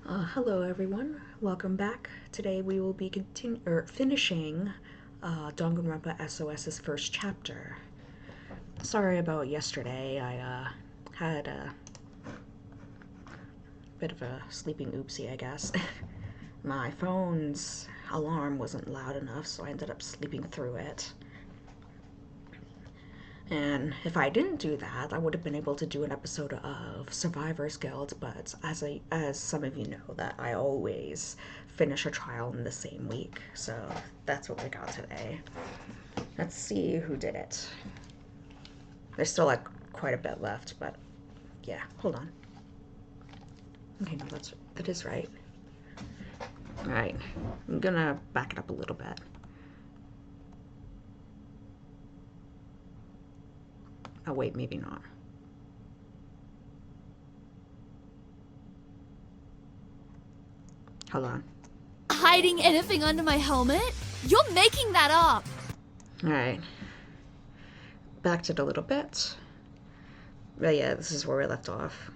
Hello everyone, welcome back. Today we will be finishing Danganronpa S.O.S.'s first chapter. Sorry about yesterday, I had a bit of a sleeping oopsie, I guess. My phone's alarm wasn't loud enough, so I ended up sleeping through it. And if I didn't do that, I would have been able to do an episode of Survivor's Guild, but as some of you know, that I always finish a trial in the same week, so that's what we got today. Let's see who did it. There's still like quite a bit left, but yeah, hold on. Okay, no, that is right. Alright, I'm gonna back it up a little bit. Oh wait, maybe not. Hold on. Hiding anything under my helmet? You're making that up! Alright. Backed it a little bit. But yeah, this is where we left off.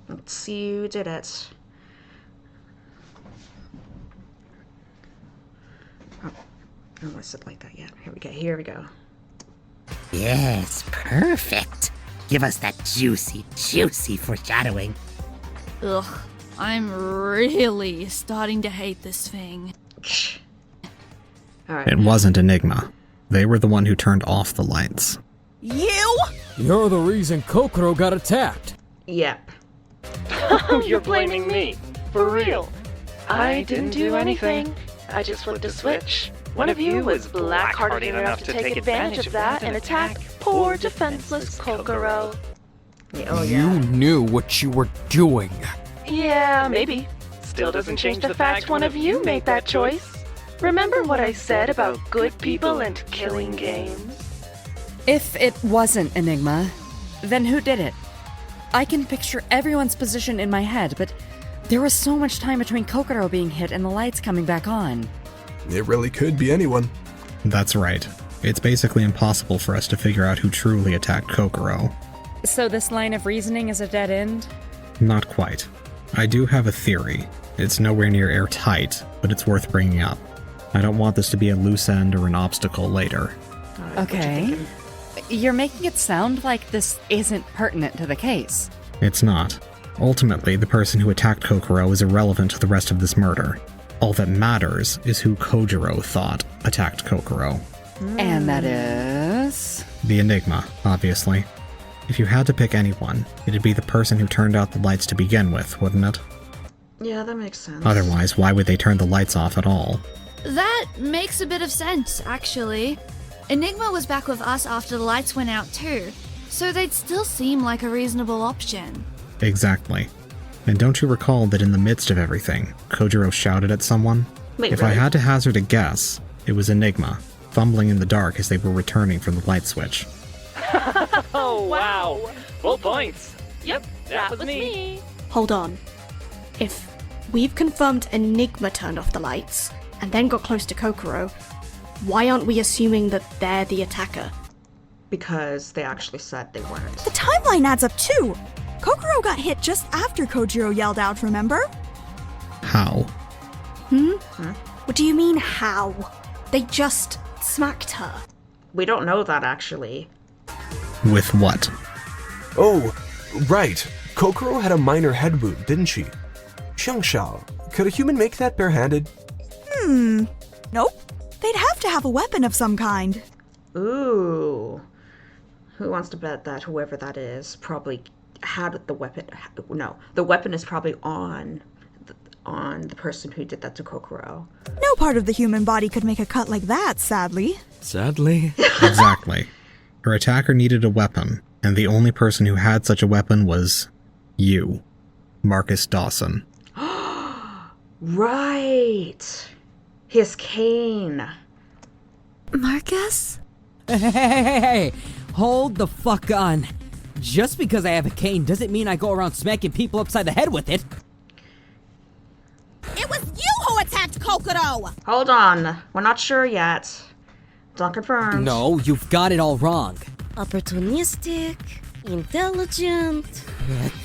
Let's see who did it. Oh, I don't want to sit like that yet. Here we go. Yes, perfect. Give us that juicy, juicy foreshadowing. Ugh, I'm really starting to hate this thing. Alright. It wasn't Enigma. They were the one who turned off the lights. You? You're the reason Kokoro got attacked. Yep. You're blaming me. For real. I didn't do anything. I just flipped a switch. One of you was black-hearted enough to take advantage of that and attack poor defenseless Kokoro. Oh, You yeah. knew what you were doing. Yeah, maybe. Still doesn't change the fact one of you made that choice. Remember what I said about good people and killing games? If it wasn't Enigma, then who did it? I can picture everyone's position in my head, but there was so much time between Kokoro being hit and the lights coming back on. It really could be anyone. That's right. It's basically impossible for us to figure out who truly attacked Kokoro. So this line of reasoning is a dead end? Not quite. I do have a theory. It's nowhere near airtight, but it's worth bringing up. I don't want this to be a loose end or an obstacle later. Alright, Okay. You're making it sound like this isn't pertinent to the case. It's not. Ultimately, the person who attacked Kokoro is irrelevant to the rest of this murder. All that matters is who Kojiro thought attacked Kokoro. And that is... The Enigma, obviously. If you had to pick anyone, it'd be the person who turned out the lights to begin with, wouldn't it? Yeah, that makes sense. Otherwise, why would they turn the lights off at all? That makes a bit of sense, actually. Enigma was back with us after the lights went out too, so they'd still seem like a reasonable option. Exactly. And don't you recall that in the midst of everything, Kojiro shouted at someone? Wait, If really? I had to hazard a guess, it was Enigma, fumbling in the dark as they were returning from the light switch. Oh, wow. Full points. Yep, that was me. Hold on. If we've confirmed Enigma turned off the lights, and then got close to Kokoro, why aren't we assuming that they're the attacker? Because they actually said they weren't. The timeline adds up too! Kokoro got hit just after Kojiro yelled out, remember? How? What do you mean, how? They just smacked her. We don't know that, actually. With what? Oh, right. Kokoro had a minor head wound, didn't she? Xiangshao, could a human make that barehanded? Nope. They'd have to have a weapon of some kind. Ooh. Who wants to bet that whoever that is probably had the weapon? No, the weapon is probably on the person who did that to Kokoro. No part of the human body could make a cut like that, sadly. Sadly. Exactly. Her attacker needed a weapon, and the only person who had such a weapon was you, Marcus Dawson. Right. His cane. Marcus? Hey, hold the fuck on. Just because I have a cane doesn't mean I go around smacking people upside the head with it. It was you who attacked Kokoro! Hold on. We're not sure yet. It's not confirmed. No, you've got it all wrong. Opportunistic, intelligent.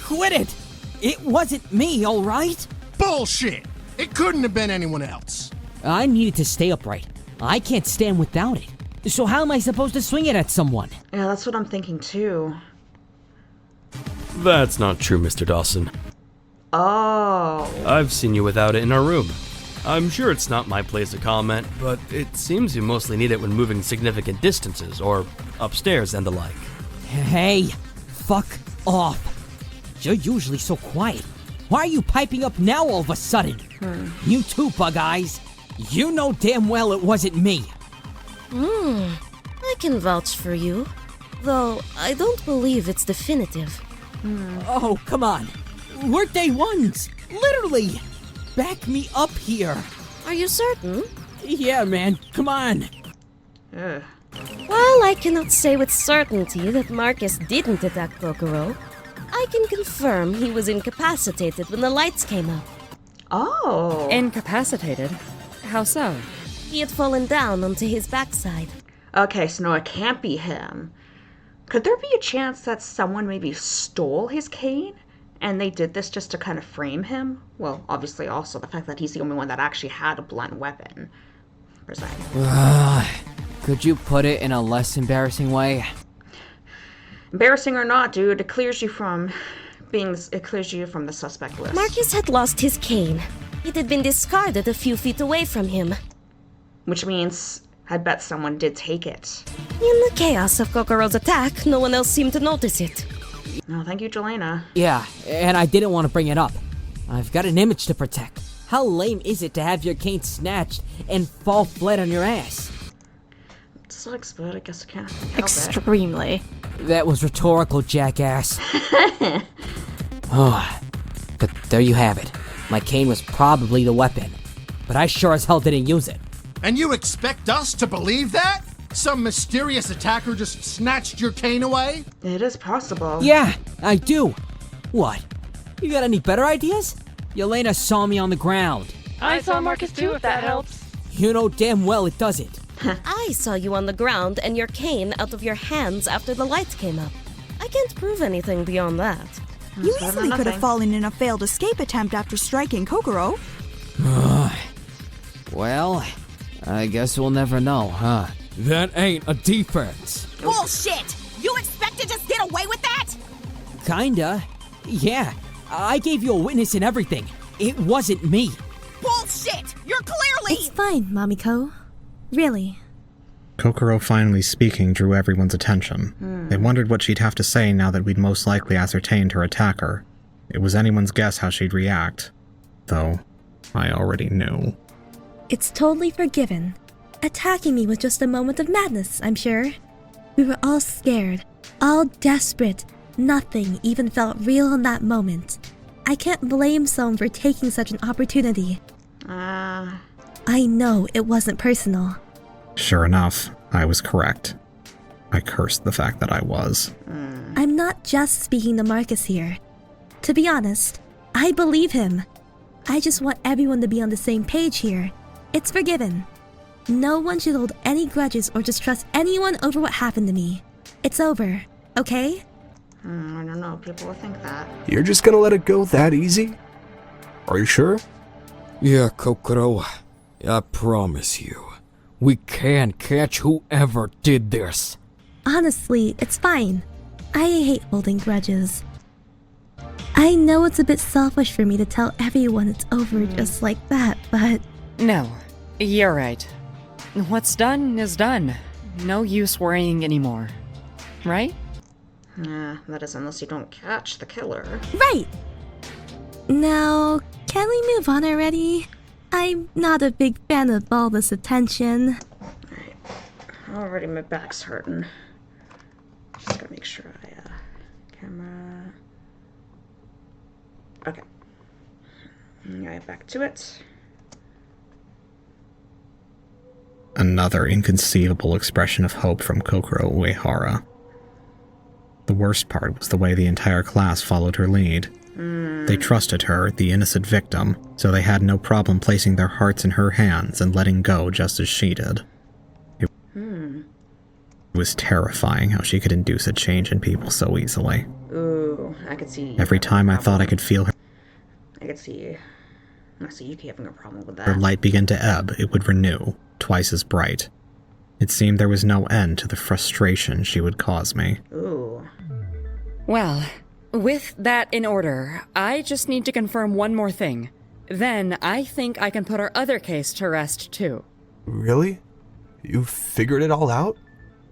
Quit it! It wasn't me, alright? Bullshit! It couldn't have been anyone else. I needed to stay upright. I can't stand without it. So how am I supposed to swing it at someone? Yeah, that's what I'm thinking too. That's not true, Mr. Dawson. Oh. I've seen you without it in our room. I'm sure it's not my place to comment, but it seems you mostly need it when moving significant distances, or upstairs and the like. Hey, fuck off. You're usually so quiet. Why are you piping up now all of a sudden? You too, Bug Eyes. You know damn well it wasn't me. I can vouch for you. Though, I don't believe it's definitive. Oh, come on. We're day ones. Literally. Back me up here. Are you certain? Yeah, man. Come on. Ugh. While I cannot say with certainty that Marcus didn't attack Kokoro, I can confirm he was incapacitated when the lights came up. Oh. Incapacitated? How so? He had fallen down onto his backside. Okay, so no, it can't be him. Could there be a chance that someone maybe stole his cane? And they did this just to kind of frame him? Well, obviously also the fact that he's the only one that actually had a blunt weapon. Per se. Could you put it in a less embarrassing way? Embarrassing or not, dude, it clears you from the suspect list. Marcus had lost his cane. It had been discarded a few feet away from him. Which means I bet someone did take it. In the chaos of Kokoro's attack, no one else seemed to notice it. Oh, thank you, Jelena. Yeah, and I didn't want to bring it up. I've got an image to protect. How lame is it to have your cane snatched and fall flat on your ass? It sucks, but I guess I can't help Extremely. That was rhetorical, jackass. Oh, but there you have it. My cane was probably the weapon, but I sure as hell didn't use it. And you expect us to believe that? Some mysterious attacker just snatched your cane away? It is possible. Yeah, I do. What? You got any better ideas? Yelena saw me on the ground. I saw Marcus too, if that helps. You know damn well it doesn't. I saw you on the ground and your cane out of your hands after the lights came up. I can't prove anything beyond that. You easily could have fallen in a failed escape attempt after striking Kokoro. Well, I guess we'll never know, huh? That ain't a defense. Bullshit! You expect to just get away with that? Kinda. Yeah, I gave you a witness and everything. It wasn't me. Bullshit! You're clearly— It's fine, Mamiko. Really. Kokoro finally speaking drew everyone's attention. They wondered what she'd have to say now that we'd most likely ascertained her attacker. It was anyone's guess how she'd react, though I already knew. It's totally forgiven. Attacking me was just a moment of madness, I'm sure. We were all scared, all desperate. Nothing even felt real in that moment. I can't blame someone for taking such an opportunity. I know it wasn't personal. Sure enough, I was correct. I cursed the fact that I was. I'm not just speaking to Marcus here. To be honest, I believe him. I just want everyone to be on the same page here. It's forgiven. No one should hold any grudges or distrust anyone over what happened to me. It's over, okay? I don't know, people will think that. You're just gonna let it go that easy? Are you sure? Yeah, Kokoro. I promise you. We can catch whoever did this. Honestly, it's fine. I hate holding grudges. I know it's a bit selfish for me to tell everyone it's over just like that, but... No, you're right. What's done is done. No use worrying anymore. Right? Yeah, that is unless you don't catch the killer. Right! Now, can we move on already? I'm not a big fan of all this attention. Alright. Already my back's hurting. Just gotta make sure camera... Okay. Alright, back to it. Another inconceivable expression of hope from Kokoro Uehara. The worst part was the way the entire class followed her lead. They trusted her, the innocent victim, so they had no problem placing their hearts in her hands and letting go just as she did. It was terrifying how she could induce a change in people so easily. Ooh, I could see... Every time I thought I could feel her... I could see I see Yuki having a problem with Her that. light began to ebb, it would renew, twice as bright. It seemed there was no end to the frustration she would cause me. Ooh. Well, with that in order, I just need to confirm one more thing. Then I think I can put our other case to rest too. Really? You figured it all out?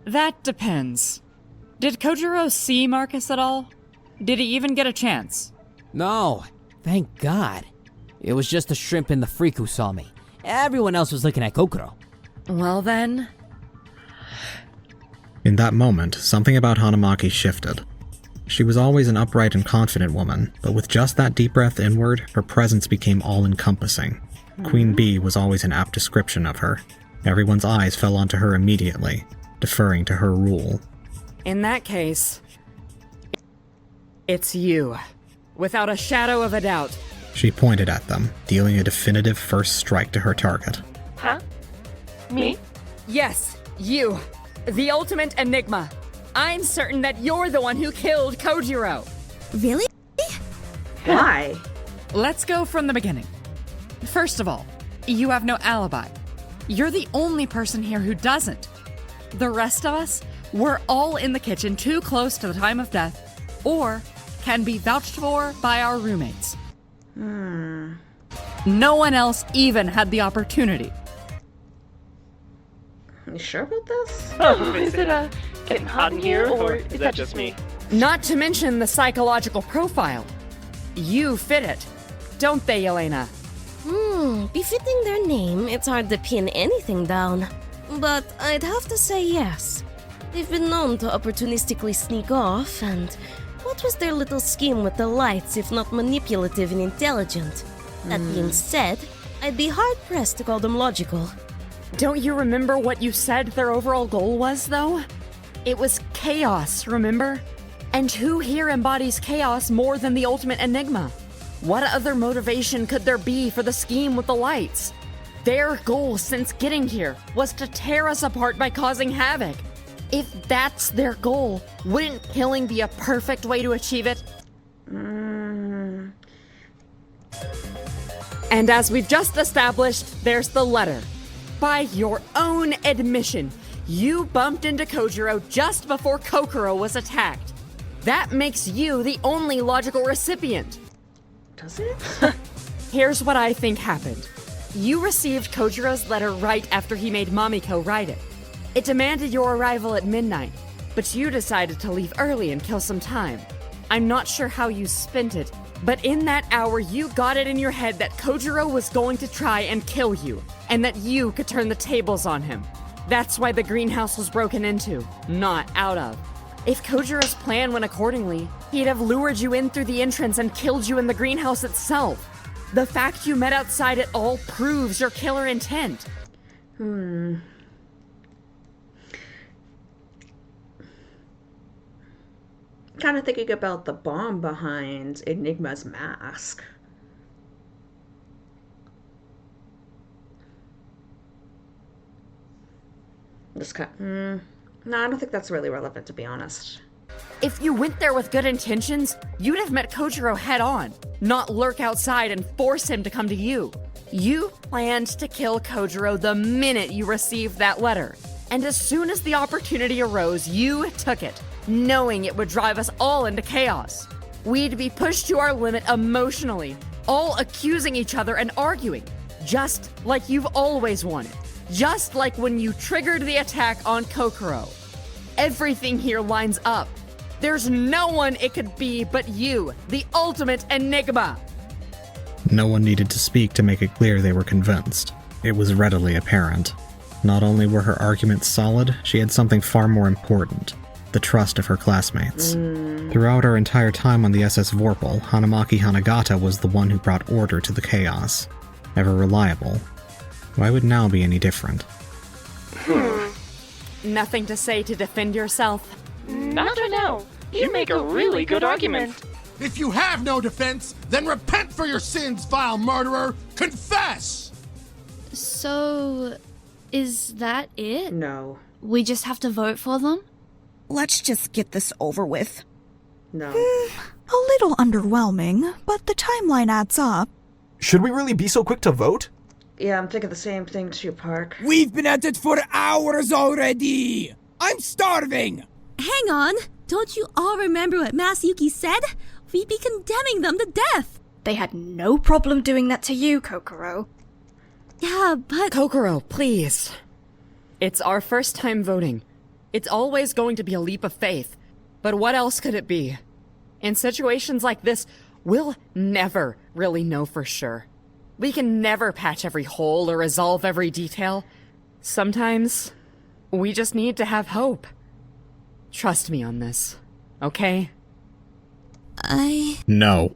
That depends. Did Kojiro see Marcus at all? Did he even get a chance? No, thank God. It was just the shrimp and the freak who saw me. Everyone else was looking at Kokoro. Well then... In that moment, something about Hanamaki shifted. She was always an upright and confident woman, but with just that deep breath inward, her presence became all-encompassing. Queen Bee was always an apt description of her. Everyone's eyes fell onto her immediately, deferring to her rule. In that case... it's you. Without a shadow of a doubt. She pointed at them, dealing a definitive first strike to her target. Huh? Me? Yes, you. The ultimate enigma. I'm certain that you're the one who killed Kojiro. Really? Why? Let's go from the beginning. First of all, you have no alibi. You're the only person here who doesn't. The rest of us, we're all in the kitchen too close to the time of death, or can be vouched for by our roommates. No one else even had the opportunity. You sure about this? Oh, is it getting hot in here, or is that just me? Not to mention the psychological profile. You fit it, don't they, Elena? Befitting their name, it's hard to pin anything down. But I'd have to say yes. They've been known to opportunistically sneak off, and what was their little scheme with the lights if not manipulative and intelligent? That being said, I'd be hard-pressed to call them logical. Don't you remember what you said their overall goal was, though? It was chaos, remember? And who here embodies chaos more than the ultimate enigma? What other motivation could there be for the scheme with the lights? Their goal since getting here was to tear us apart by causing havoc. If that's their goal, wouldn't killing be a perfect way to achieve it? And as we've just established, there's the letter. By your own admission, you bumped into Kojiro just before Kokoro was attacked. That makes you the only logical recipient. Does it? Here's what I think happened. You received Kojiro's letter right after he made Mamiko write it. It demanded your arrival at midnight, but you decided to leave early and kill some time. I'm not sure how you spent it, but in that hour you got it in your head that Kojiro was going to try and kill you, and that you could turn the tables on him. That's why the greenhouse was broken into, not out of. If Kojiro's plan went accordingly, he'd have lured you in through the entrance and killed you in the greenhouse itself. The fact you met outside it all proves your killer intent. Kind of thinking about the bomb behind Enigma's mask. Just kind no, I don't think that's really relevant, to be honest. If you went there with good intentions, you'd have met Kojiro head on, not lurk outside and force him to come to you. You planned to kill Kojiro the minute you received that letter. And as soon as the opportunity arose, you took it, knowing it would drive us all into chaos. We'd be pushed to our limit emotionally, all accusing each other and arguing, just like you've always wanted. Just like when you triggered the attack on Kokoro. Everything here lines up. There's no one it could be but you, the ultimate enigma. No one needed to speak to make it clear they were convinced. It was readily apparent. Not only were her arguments solid, she had something far more important. The trust of her classmates. Throughout our entire time on the SS Vorpal, Hanamaki Hanagata was the one who brought order to the chaos. Ever reliable. Why would now be any different? Nothing to say to defend yourself? Not right now. You make a really good argument. If you have no defense, then repent for your sins, vile murderer! Confess! So, is that it? No. We just have to vote for them? Let's just get this over with. No. A little underwhelming, but the timeline adds up. Should we really be so quick to vote? Yeah, I'm thinking the same thing too, Park. We've been at it for hours already! I'm starving! Hang on! Don't you all remember what Masayuki said? We'd be condemning them to death! They had no problem doing that to you, Kokoro. Yeah, but... Kokoro, please. It's our first time voting. It's always going to be a leap of faith. But what else could it be? In situations like this, we'll never really know for sure. We can never patch every hole or resolve every detail. Sometimes, we just need to have hope. Trust me on this, okay? No,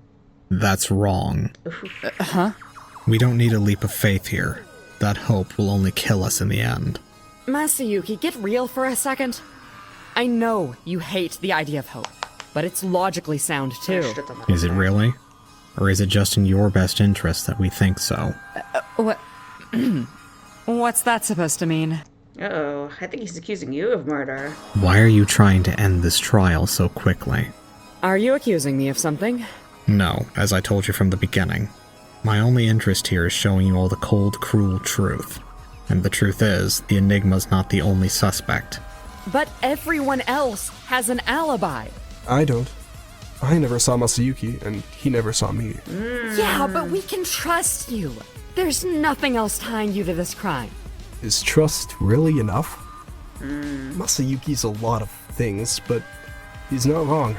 that's wrong. Huh? We don't need a leap of faith here. That hope will only kill us in the end. Masayuki, get real for a second. I know you hate the idea of hope, but it's logically sound too. Is it really? Or is it just in your best interest that we think so? What? What's that supposed to mean? Uh-oh, I think he's accusing you of murder. Why are you trying to end this trial so quickly? Are you accusing me of something? No, as I told you from the beginning. My only interest here is showing you all the cold, cruel truth. And the truth is, the Enigma's not the only suspect. But everyone else has an alibi. I don't. I never saw Masayuki, and he never saw me. Yeah, but we can trust you. There's nothing else tying you to this crime. Is trust really enough? Masayuki's a lot of things, but he's not wrong.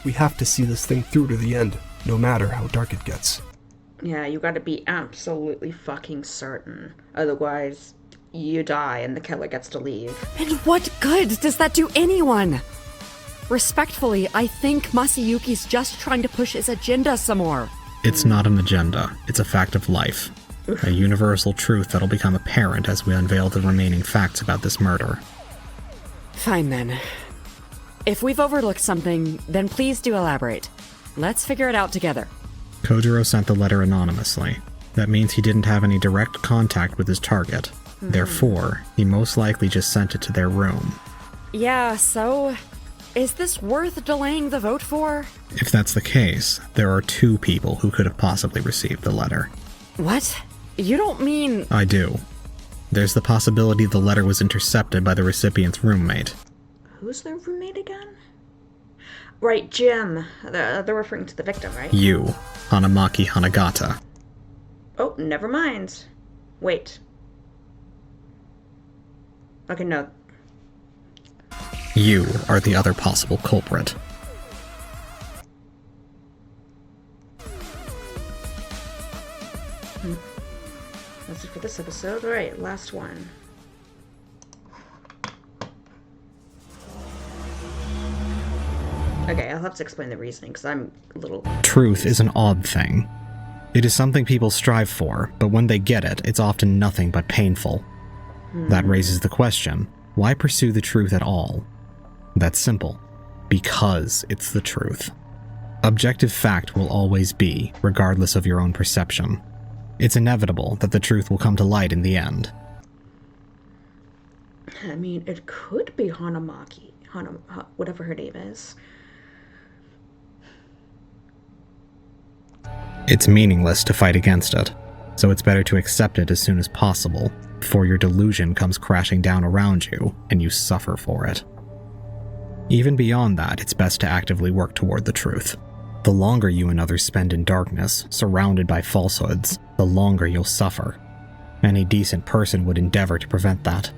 We have to see this thing through to the end, no matter how dark it gets. Yeah, you gotta be absolutely fucking certain. Otherwise, you die and the killer gets to leave. And what good does that do anyone? Respectfully, I think Masayuki's just trying to push his agenda some more. It's not an agenda, it's a fact of life. A universal truth that'll become apparent as we unveil the remaining facts about this murder. Fine then. If we've overlooked something, then please do elaborate. Let's figure it out together. Kojiro sent the letter anonymously. That means he didn't have any direct contact with his target. Therefore, he most likely just sent it to their room. Yeah, so... is this worth delaying the vote for? If that's the case, there are 2 people who could have possibly received the letter. What? You don't mean... I do. There's the possibility the letter was intercepted by the recipient's roommate. Who's their roommate again? Right, Jim. They're referring to the victim, right? You, Hanamaki Hanagata. Oh, never mind. Wait. Okay, no. You are the other possible culprit. That's it for this episode. Alright, last one. Okay, I'll have to explain the reasoning, because I'm a little... Truth is an odd thing. It is something people strive for, but when they get it, it's often nothing but painful. That raises the question, why pursue the truth at all? That's simple. Because it's the truth. Objective fact will always be, regardless of your own perception. It's inevitable that the truth will come to light in the end. I mean, it could be Hanamaki. Whatever her name is. It's meaningless to fight against it, so it's better to accept it as soon as possible, before your delusion comes crashing down around you and you suffer for it. Even beyond that, it's best to actively work toward the truth. The longer you and others spend in darkness, surrounded by falsehoods, the longer you'll suffer. Any decent person would endeavor to prevent that.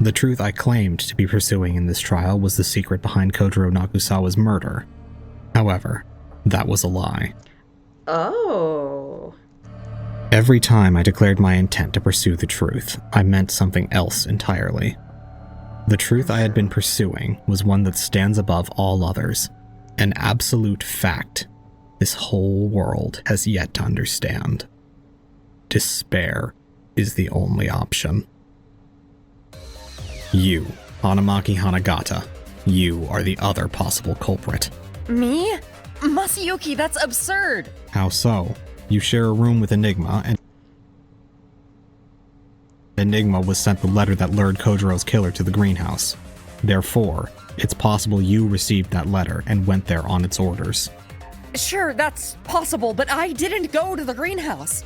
The truth I claimed to be pursuing in this trial was the secret behind Kojiro Nagusawa's murder. However, that was a lie. Oh. Every time I declared my intent to pursue the truth, I meant something else entirely. The truth I had been pursuing was one that stands above all others, an absolute fact this whole world has yet to understand. Despair is the only option. You, Hanamaki Hanagata, you are the other possible culprit. Me? Masayuki, that's absurd! How so? You share a room with Enigma, and Enigma was sent the letter that lured Kojiro's killer to the greenhouse. Therefore, it's possible you received that letter and went there on its orders. Sure, that's possible, but I didn't go to the greenhouse.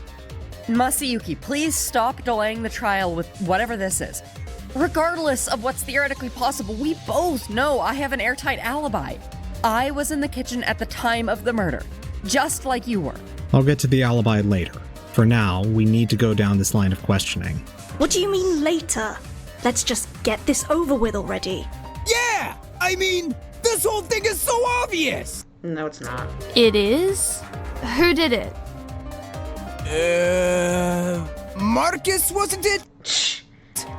Masayuki, please stop delaying the trial with whatever this is. Regardless of what's theoretically possible, we both know I have an airtight alibi. I was in the kitchen at the time of the murder, just like you were. I'll get to the alibi later. For now, we need to go down this line of questioning. What do you mean later? Let's just get this over with already. Yeah! I mean, this whole thing is so obvious! No, it's not. It is? Who did it? Marcus, wasn't it?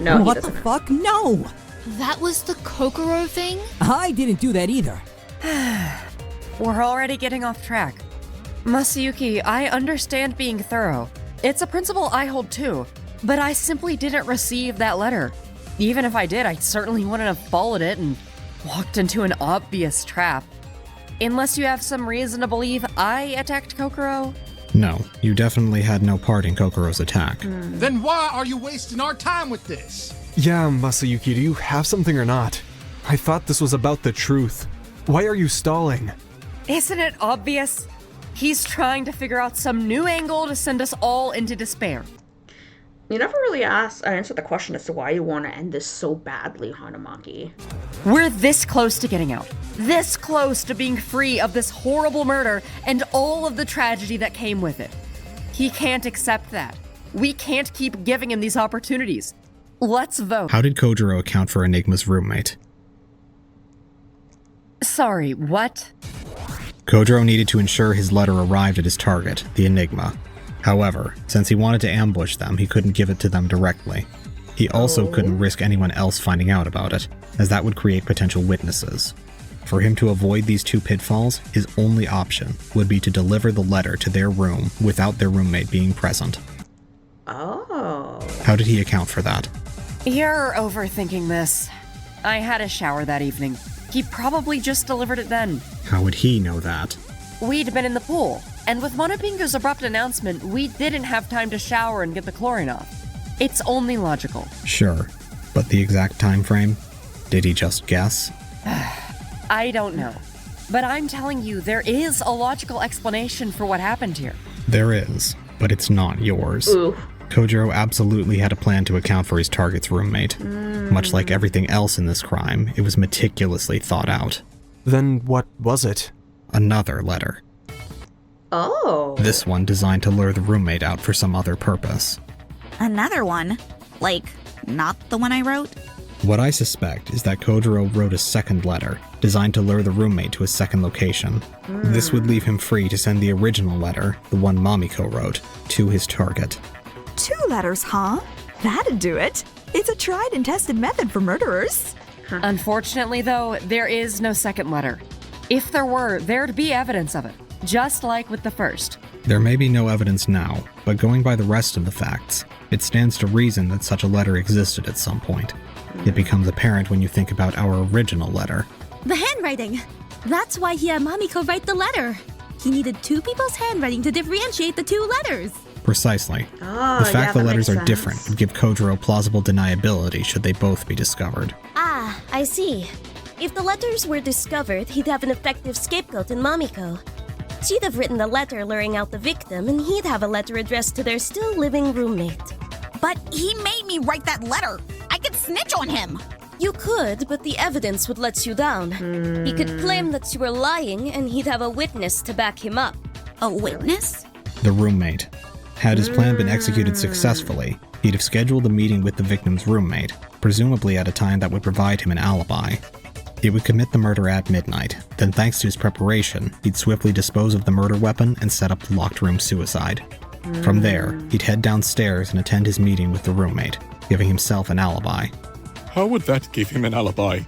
No, what the fuck? No! That was the Kokoro thing? I didn't do that either. We're already getting off track. Masayuki, I understand being thorough. It's a principle I hold too, but I simply didn't receive that letter. Even if I did, I certainly wouldn't have followed it and walked into an obvious trap. Unless you have some reason to believe I attacked Kokoro? No, you definitely had no part in Kokoro's attack. Then why are you wasting our time with this? Yeah, Masayuki, do you have something or not? I thought this was about the truth. Why are you stalling? Isn't it obvious? He's trying to figure out some new angle to send us all into despair. You never really answered the question as to why you want to end this so badly, Hanamaki. We're this close to getting out. This close to being free of this horrible murder and all of the tragedy that came with it. He can't accept that. We can't keep giving him these opportunities. Let's vote. How did Kojiro account for Enigma's roommate? Sorry, what? Kojiro needed to ensure his letter arrived at his target, the Enigma. However, since he wanted to ambush them, he couldn't give it to them directly. He also couldn't risk anyone else finding out about it, as that would create potential witnesses. For him to avoid these two pitfalls, his only option would be to deliver the letter to their room without their roommate being present. Oh. How did he account for that? You're overthinking this. I had a shower that evening. He probably just delivered it then. How would he know that? We'd been in the pool, and with Monopingo's abrupt announcement, we didn't have time to shower and get the chlorine off. It's only logical. Sure, but the exact time frame? Did he just guess? I don't know. But I'm telling you, there is a logical explanation for what happened here. There is, but it's not yours. Ooh. Kojiro absolutely had a plan to account for his target's roommate. Much like everything else in this crime, it was meticulously thought out. Then what was it? Another letter. Oh. This one designed to lure the roommate out for some other purpose. Another one? Like, not the one I wrote? What I suspect is that Kojiro wrote a second letter, designed to lure the roommate to a second location. This would leave him free to send the original letter, the one Mamiko wrote, to his target. 2 letters, huh? That'd do it. It's a tried and tested method for murderers. Unfortunately, though, there is no second letter. If there were, there'd be evidence of it, just like with the first. There may be no evidence now, but going by the rest of the facts, it stands to reason that such a letter existed at some point. It becomes apparent when you think about our original letter. The handwriting! That's why he had Mamiko write the letter. He needed 2 people's handwriting to differentiate the 2 letters. Precisely. The fact the letters are different would give Kojiro plausible deniability should they both be discovered. Ah, I see. If the letters were discovered, he'd have an effective scapegoat in Mamiko. She'd have written the letter luring out the victim, and he'd have a letter addressed to their still living roommate. But he made me write that letter. I could snitch on him. You could, but the evidence would let you down. He could claim that you were lying, and he'd have a witness to back him up. A witness? The roommate. Had his plan been executed successfully, he'd have scheduled a meeting with the victim's roommate, presumably at a time that would provide him an alibi. He would commit the murder at midnight, then thanks to his preparation, he'd swiftly dispose of the murder weapon and set up the locked room suicide. From there, he'd head downstairs and attend his meeting with the roommate, giving himself an alibi. How would that give him an alibi?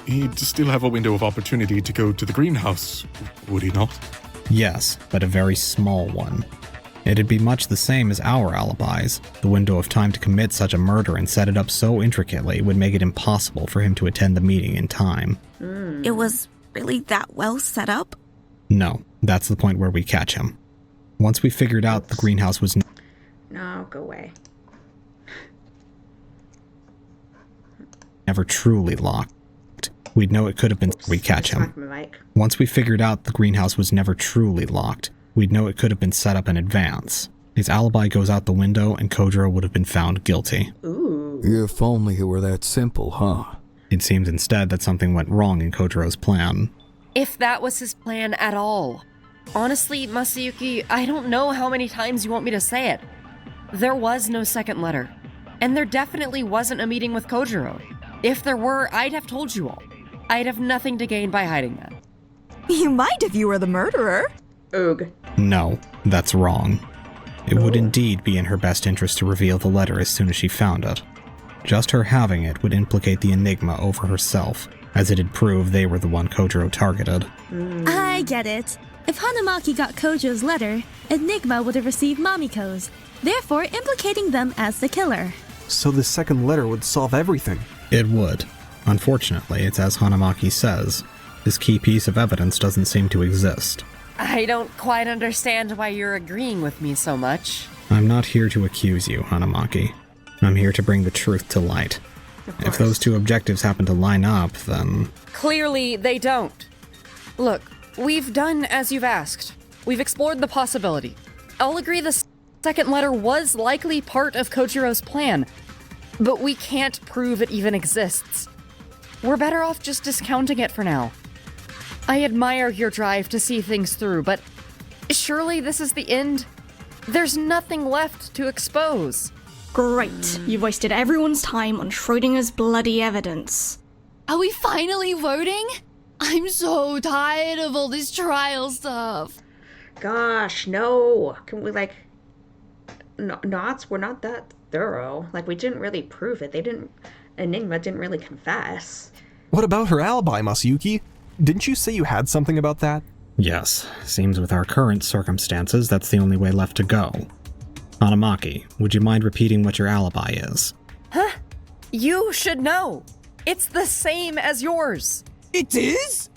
He'd still have a window of opportunity to go to the greenhouse, would he not? Yes, but a very small one. It'd be much the same as our alibis. The window of time to commit such a murder and set it up so intricately would make it impossible for him to attend the meeting in time. It was really that well set up? No, that's the point where we catch him. Once we figured out the greenhouse was No, go away. never truly locked, We'd know it could have been... We'd catch him. Smack my mic. Once we figured out the greenhouse was never truly locked, we'd know it could have been set up in advance. His alibi goes out the window and Kojiro would have been found guilty. Ooh. If only it were that simple, huh? It seems instead that something went wrong in Kojiro's plan. If that was his plan at all. Honestly, Masayuki, I don't know how many times you want me to say it. There was no second letter. And there definitely wasn't a meeting with Kojiro. If there were, I'd have told you all. I'd have nothing to gain by hiding that. You might if you were the murderer. Oog. No, that's wrong. It would indeed be in her best interest to reveal the letter as soon as she found it. Just her having it would implicate the Enigma over herself, as it'd prove they were the one Kojiro targeted. I get it. If Hanamaki got Kojiro's letter, Enigma would have received Mamiko's, therefore implicating them as the killer. So the second letter would solve everything. It would. Unfortunately, it's as Hanamaki says. This key piece of evidence doesn't seem to exist. I don't quite understand why you're agreeing with me so much. I'm not here to accuse you, Hanamaki. I'm here to bring the truth to light. If those two objectives happen to line up, then... Clearly, they don't. Look, we've done as you've asked. We've explored the possibility. I'll agree the second letter was likely part of Kojiro's plan, but we can't prove it even exists. We're better off just discounting it for now. I admire your drive to see things through, but surely this is the end? There's nothing left to expose. Great. You've wasted everyone's time on Schrodinger's bloody evidence. Are we finally voting? I'm so tired of all this trial stuff. Gosh, no. Can we, like... we're not that thorough. Like, we didn't really prove it. Enigma didn't really confess. What about her alibi, Masayuki? Didn't you say you had something about that? Yes. Seems with our current circumstances, that's the only way left to go. Hanamaki, would you mind repeating what your alibi is? Huh? You should know. It's the same as yours. It is?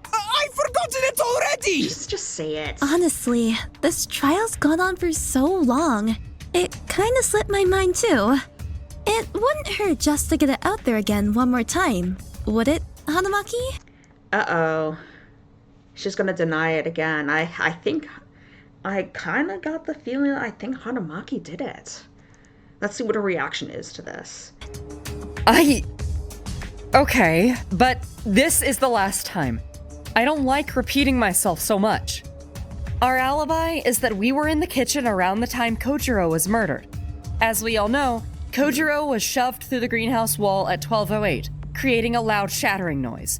I've forgotten it already! Just say it. Honestly, this trial's gone on for so long. It kinda slipped my mind too. It wouldn't hurt just to get it out there again one more time, would it, Hanamaki? Uh-oh. She's gonna deny it again. I think... I kinda got the feeling I think Hanamaki did it. Let's see what her reaction is to this. Okay, but this is the last time. I don't like repeating myself so much. Our alibi is that we were in the kitchen around the time Kojiro was murdered. As we all know, Kojiro was shoved through the greenhouse wall at 12:08, creating a loud shattering noise.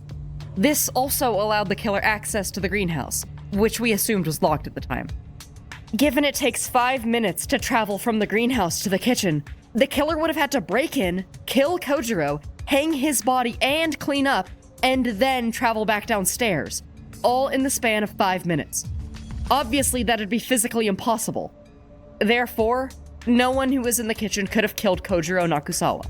This also allowed the killer access to the greenhouse, which we assumed was locked at the time. Given it takes 5 minutes to travel from the greenhouse to the kitchen, the killer would have had to break in, kill Kojiro, hang his body and clean up, and then travel back downstairs, all in the span of 5 minutes. Obviously, that'd be physically impossible. Therefore, no one who was in the kitchen could have killed Kojiro Nakusawa.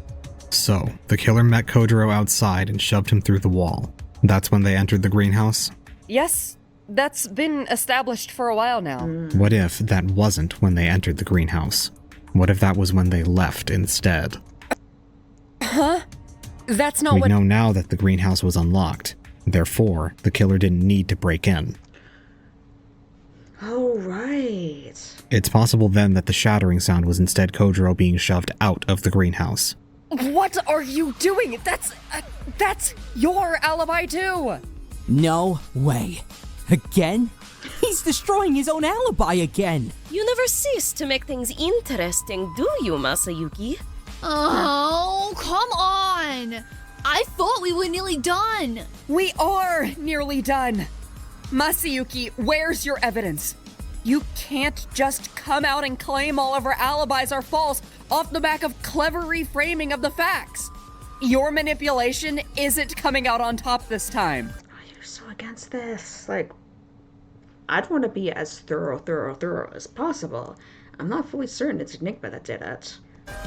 So, the killer met Kojiro outside and shoved him through the wall. That's when they entered the greenhouse? Yes, that's been established for a while now. What if that wasn't when they entered the greenhouse? What if that was when they left instead? Huh? That's not We what- know now that the greenhouse was unlocked. Therefore, the killer didn't need to break in. Oh, right. It's possible then that the shattering sound was instead Kojiro being shoved out of the greenhouse. What are you doing? That's your alibi too! No way. Again? He's destroying his own alibi again. You never cease to make things interesting, do you, Masayuki? Oh, come on! I thought we were nearly done. We are nearly done. Masayuki, where's your evidence? You can't just come out and claim all of our alibis are false off the back of clever reframing of the facts. Your manipulation isn't coming out on top this time. You're so against this. Like, I'd want to be as thorough as possible. I'm not fully certain it's Enigma that did it.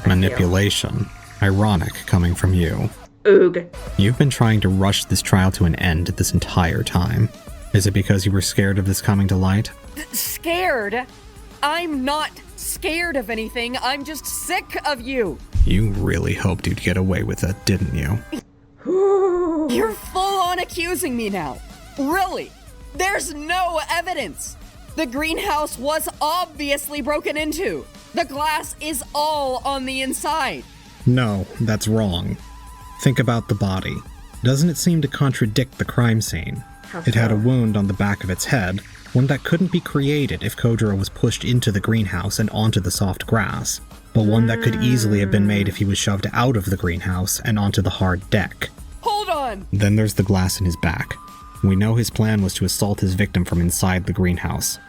Manipulation. Ironic coming from you. Oog. You've been trying to rush this trial to an end this entire time. Is it because you were scared of this coming to light? Scared? I'm not scared of anything. I'm just sick of you. You really hoped you'd get away with it, didn't you? You're full accusing me now? Really? There's no evidence. The greenhouse was obviously broken into. The glass is all on the inside. No, that's wrong. Think about the body. Doesn't it seem to contradict the crime scene? It had a wound on the back of its head, one that couldn't be created if Kojiro was pushed into the greenhouse and onto the soft grass, but one that could easily have been made if he was shoved out of the greenhouse and onto the hard deck. Hold on! Then there's the glass in his back. We know his plan was to assault his victim from inside the greenhouse.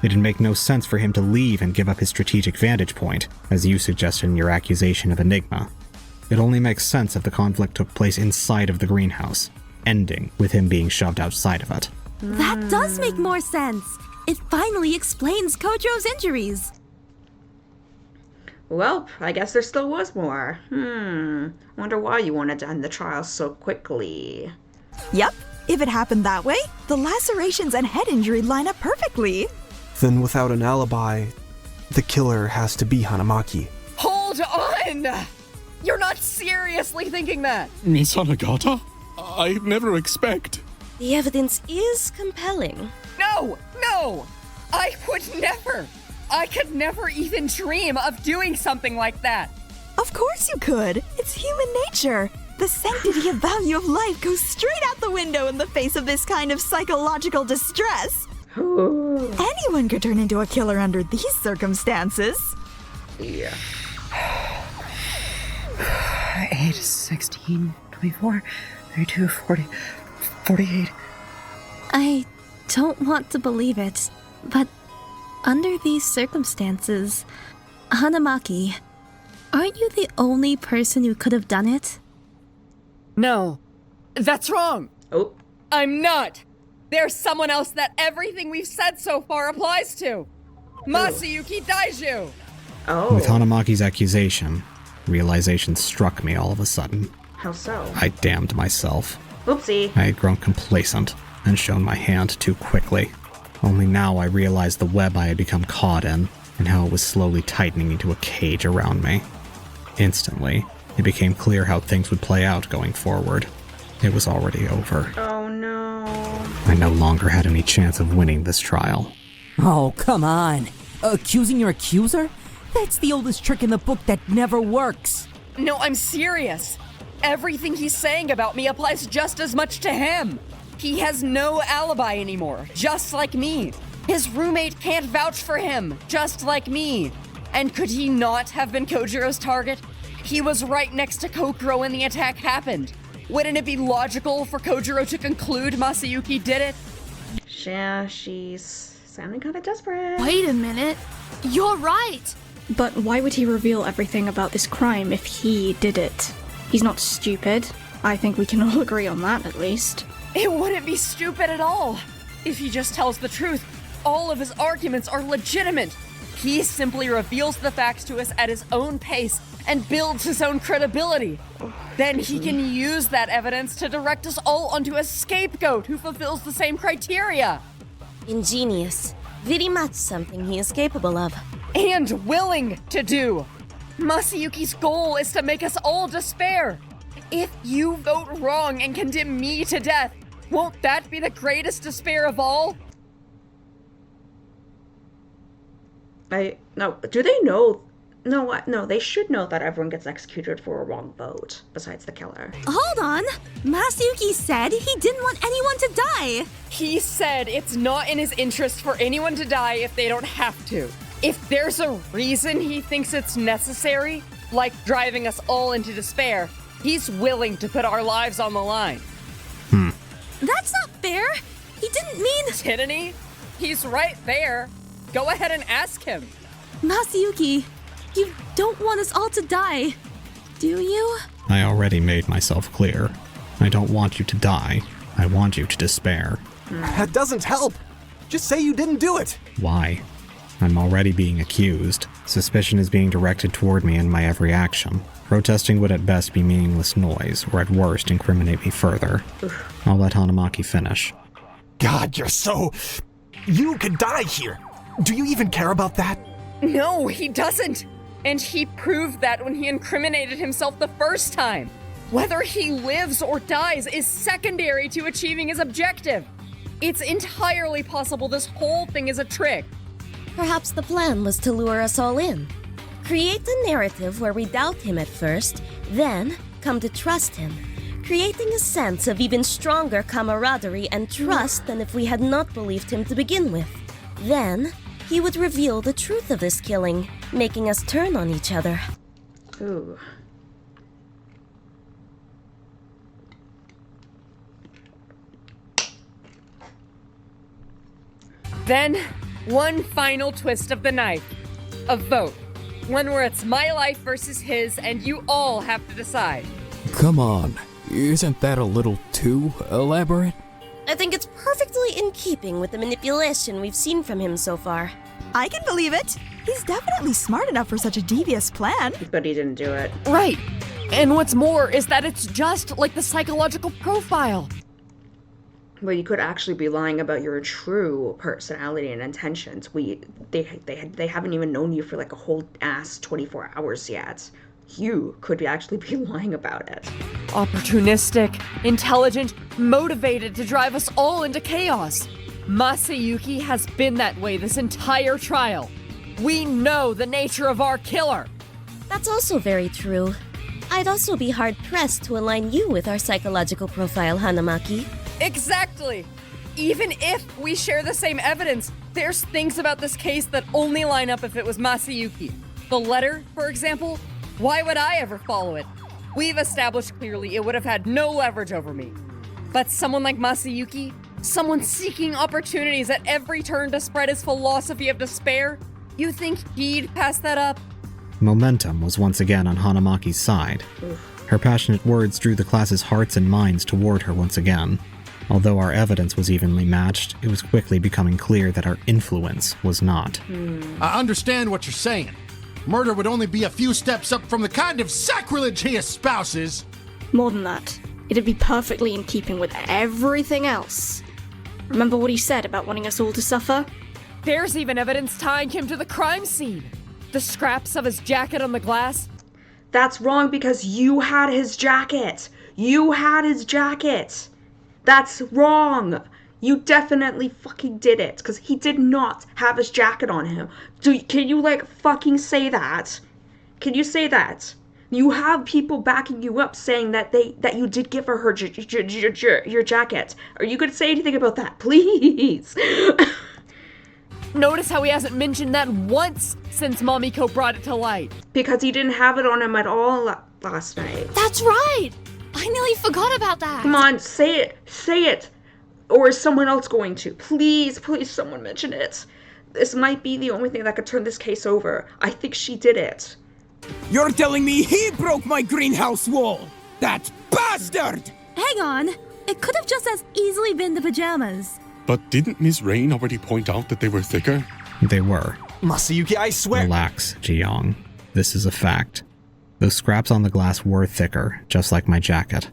It'd make no sense for him to leave and give up his strategic vantage point, as you suggested in your accusation of Enigma. It only makes sense if the conflict took place inside of the greenhouse, ending with him being shoved outside of it. That does make more sense. It finally explains Kojiro's injuries. Well, I guess there still was more. Wonder why you wanted to end the trial so quickly. Yep, if it happened that way, the lacerations and head injury line up perfectly. Then without an alibi, the killer has to be Hanamaki. Hold on! You're not seriously thinking that! Miss Hanagata? I'd never expect. The evidence is compelling. No! I would never! I could never even dream of doing something like that! Of course you could! It's human nature! The sanctity and value of life goes straight out the window in the face of this kind of psychological distress! Anyone could turn into a killer under these circumstances. Yeah. 8, 16, 24, 32, 40, 48. I don't want to believe it, but under these circumstances, Hanamaki, aren't you the only person who could have done it? No, that's wrong. Oh. I'm not. There's someone else that everything we've said so far applies to. Masayuki Daiju. Oh. With Hanamaki's accusation, realization struck me all of a sudden. How so? I damned myself. Oopsie. I had grown complacent and shown my hand too quickly. Only now I realized the web I had become caught in, and how it was slowly tightening into a cage around me. Instantly, it became clear how things would play out going forward. It was already over. Oh no. I no longer had any chance of winning this trial. Oh, come on. Accusing your accuser? That's the oldest trick in the book that never works. No, I'm serious. Everything he's saying about me applies just as much to him. He has no alibi anymore, just like me. His roommate can't vouch for him, just like me. And could he not have been Kojiro's target? He was right next to Kokoro when the attack happened. Wouldn't it be logical for Kojiro to conclude Masayuki did it? Yeah, she's sounding kind of desperate. Wait a minute. You're right. But why would he reveal everything about this crime if he did it? He's not stupid. I think we can all agree on that, at least. It wouldn't be stupid at all. If he just tells the truth, all of his arguments are legitimate. He simply reveals the facts to us at his own pace and builds his own credibility. Then he can use that evidence to direct us all onto a scapegoat who fulfills the same criteria. Ingenious. Very much something he is capable of. And willing to do. Masayuki's goal is to make us all despair. If you vote wrong and condemn me to death, won't that be the greatest despair of all? No, do they know? No, what? No, they should know that everyone gets executed for a wrong vote, besides the killer. Hold on! Masayuki said he didn't want anyone to die! He said it's not in his interest for anyone to die if they don't have to. If there's a reason he thinks it's necessary, like driving us all into despair, he's willing to put our lives on the line. That's not fair! He didn't mean— Didn't he? He's right there. Go ahead and ask him. Masayuki, you don't want us all to die, do you? I already made myself clear. I don't want you to die. I want you to despair. That doesn't help. Just say you didn't do it. Why? I'm already being accused. Suspicion is being directed toward me in my every action. Protesting would at best be meaningless noise, or at worst incriminate me further. I'll let Hanamaki finish. God, you're so... You could die here. Do you even care about that? No, he doesn't. And he proved that when he incriminated himself the first time. Whether he lives or dies is secondary to achieving his objective. It's entirely possible this whole thing is a trick. Perhaps the plan was to lure us all in. Create a narrative where we doubt him at first, then come to trust him. Creating a sense of even stronger camaraderie and trust than if we had not believed him to begin with. Then, he would reveal the truth of this killing, making us turn on each other. Ooh. Then, one final twist of the knife. A vote. One where it's my life versus his, and you all have to decide. Come on, isn't that a little too elaborate? I think it's perfectly in keeping with the manipulation we've seen from him so far. I can believe it. He's definitely smart enough for such a devious plan. But he didn't do it. Right. And what's more is that it's just like the psychological profile. Well, you could actually be lying about your true personality and intentions. They haven't even known you for like a whole ass 24 hours yet. You could actually be lying about it. Opportunistic, intelligent, motivated to drive us all into chaos. Masayuki has been that way this entire trial. We know the nature of our killer. That's also very true. I'd also be hard-pressed to align you with our psychological profile, Hanamaki. Exactly! Even if we share the same evidence, there's things about this case that only line up if it was Masayuki. The letter, for example, why would I ever follow it? We've established clearly it would have had no leverage over me. But someone like Masayuki, someone seeking opportunities at every turn to spread his philosophy of despair, you think he'd pass that up? Momentum was once again on Hanamaki's side. Her passionate words drew the class's hearts and minds toward her once again. Although our evidence was evenly matched, it was quickly becoming clear that our influence was not. I understand what you're saying. Murder would only be a few steps up from the kind of sacrilege he espouses. More than that, it'd be perfectly in keeping with everything else. Remember what he said about wanting us all to suffer? There's even evidence tying him to the crime scene. The scraps of his jacket on the glass. That's wrong because you had his jacket. You had his jacket. That's wrong. You definitely fucking did it because he did not have his jacket on him. Can you like fucking say that? Can you say that? You have people backing you up saying that you did give her your jacket. Are you gonna say anything about that, please? Notice how he hasn't mentioned that once since Momiko brought it to light. Because he didn't have it on him at all last night. That's right! I nearly forgot about that. Come on, say it. Say it. Or is someone else going to? Please, please, someone mention it. This might be the only thing that could turn this case over. I think she did it. You're telling me he broke my greenhouse wall? That bastard! Hang on. It could have just as easily been the pajamas. But didn't Ms. Rain already point out that they were thicker? They were. Masayuki, I swear. Relax, Ji-young. This is a fact. Those scraps on the glass were thicker, just like my jacket.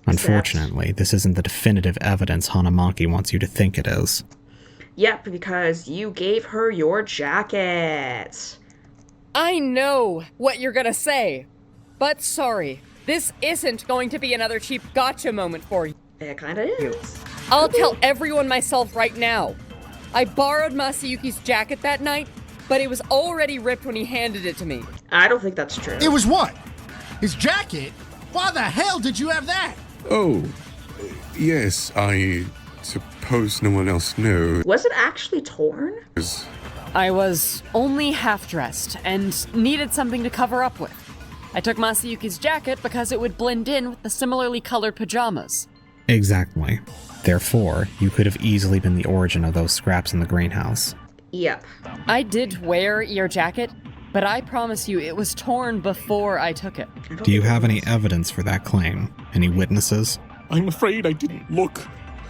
Unfortunately, this isn't the definitive evidence Hanamaki wants you to think it is. Yep, because you gave her your jacket. I know what you're gonna say, but sorry, this isn't going to be another cheap gotcha moment for you. It kinda is. I'll tell everyone myself right now. I borrowed Masayuki's jacket that night, but it was already ripped when he handed it to me. I don't think that's true. It was what? His jacket? Why the hell did you have that? Oh, yes, I suppose no one else knows. Was it actually torn? I was only half-dressed and needed something to cover up with. I took Masayuki's jacket because it would blend in with the similarly colored pajamas. Exactly. Therefore, you could have easily been the origin of those scraps in the greenhouse. Yep. I did wear your jacket, but I promise you it was torn before I took it. Do you have any evidence for that claim? Any witnesses? I'm afraid I didn't look.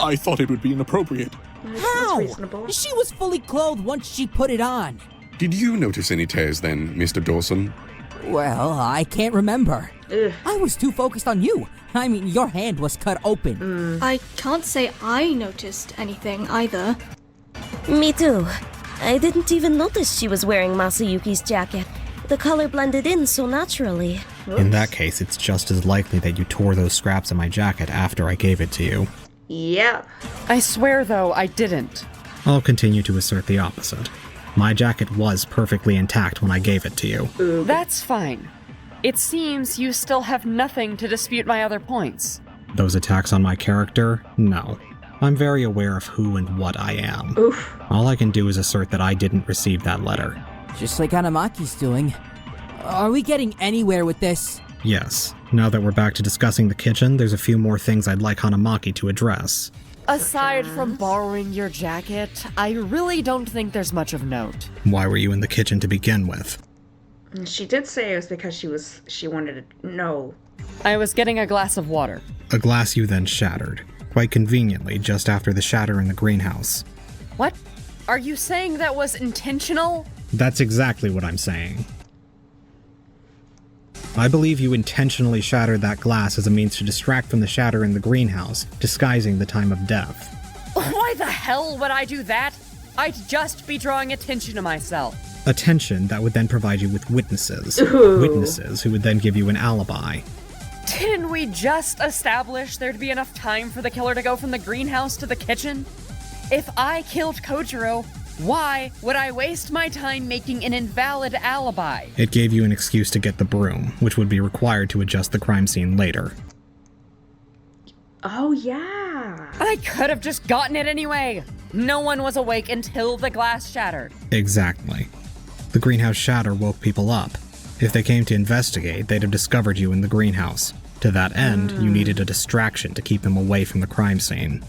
I thought it would be inappropriate. How? She was fully clothed once she put it on. Did you notice any tears then, Mr. Dawson? Well, I can't remember. I was too focused on you. I mean, your hand was cut open. I can't say I noticed anything either. Me too. I didn't even notice she was wearing Masayuki's jacket. The color blended in so naturally. In that case, it's just as likely that you tore those scraps of my jacket after I gave it to you. Yep. I swear, though, I didn't. I'll continue to assert the opposite. My jacket was perfectly intact when I gave it to you. That's fine. It seems you still have nothing to dispute my other points. Those attacks on my character? No. I'm very aware of who and what I am. Oof. All I can do is assert that I didn't receive that letter. Just like Hanamaki's doing. Are we getting anywhere with this? Yes. Now that we're back to discussing the kitchen, there's a few more things I'd like Hanamaki to address. Aside from borrowing your jacket, I really don't think there's much of note. Why were you in the kitchen to begin with? She did say it was because she wanted to know. I was getting a glass of water. A glass you then shattered. Quite conveniently, just after the shatter in the greenhouse. What? Are you saying that was intentional? That's exactly what I'm saying. I believe you intentionally shattered that glass as a means to distract from the shatter in the greenhouse, disguising the time of death. Why the hell would I do that? I'd just be drawing attention to myself. Attention that would then provide you with witnesses. Ooh. Witnesses who would then give you an alibi. Didn't we just establish there'd be enough time for the killer to go from the greenhouse to the kitchen? If I killed Kojiro, why would I waste my time making an invalid alibi? It gave you an excuse to get the broom, which would be required to adjust the crime scene later. Oh, yeah. I could have just gotten it anyway. No one was awake until the glass shattered. Exactly. The greenhouse shatter woke people up. If they came to investigate, they'd have discovered you in the greenhouse. To that end, you needed a distraction to keep them away from the crime scene.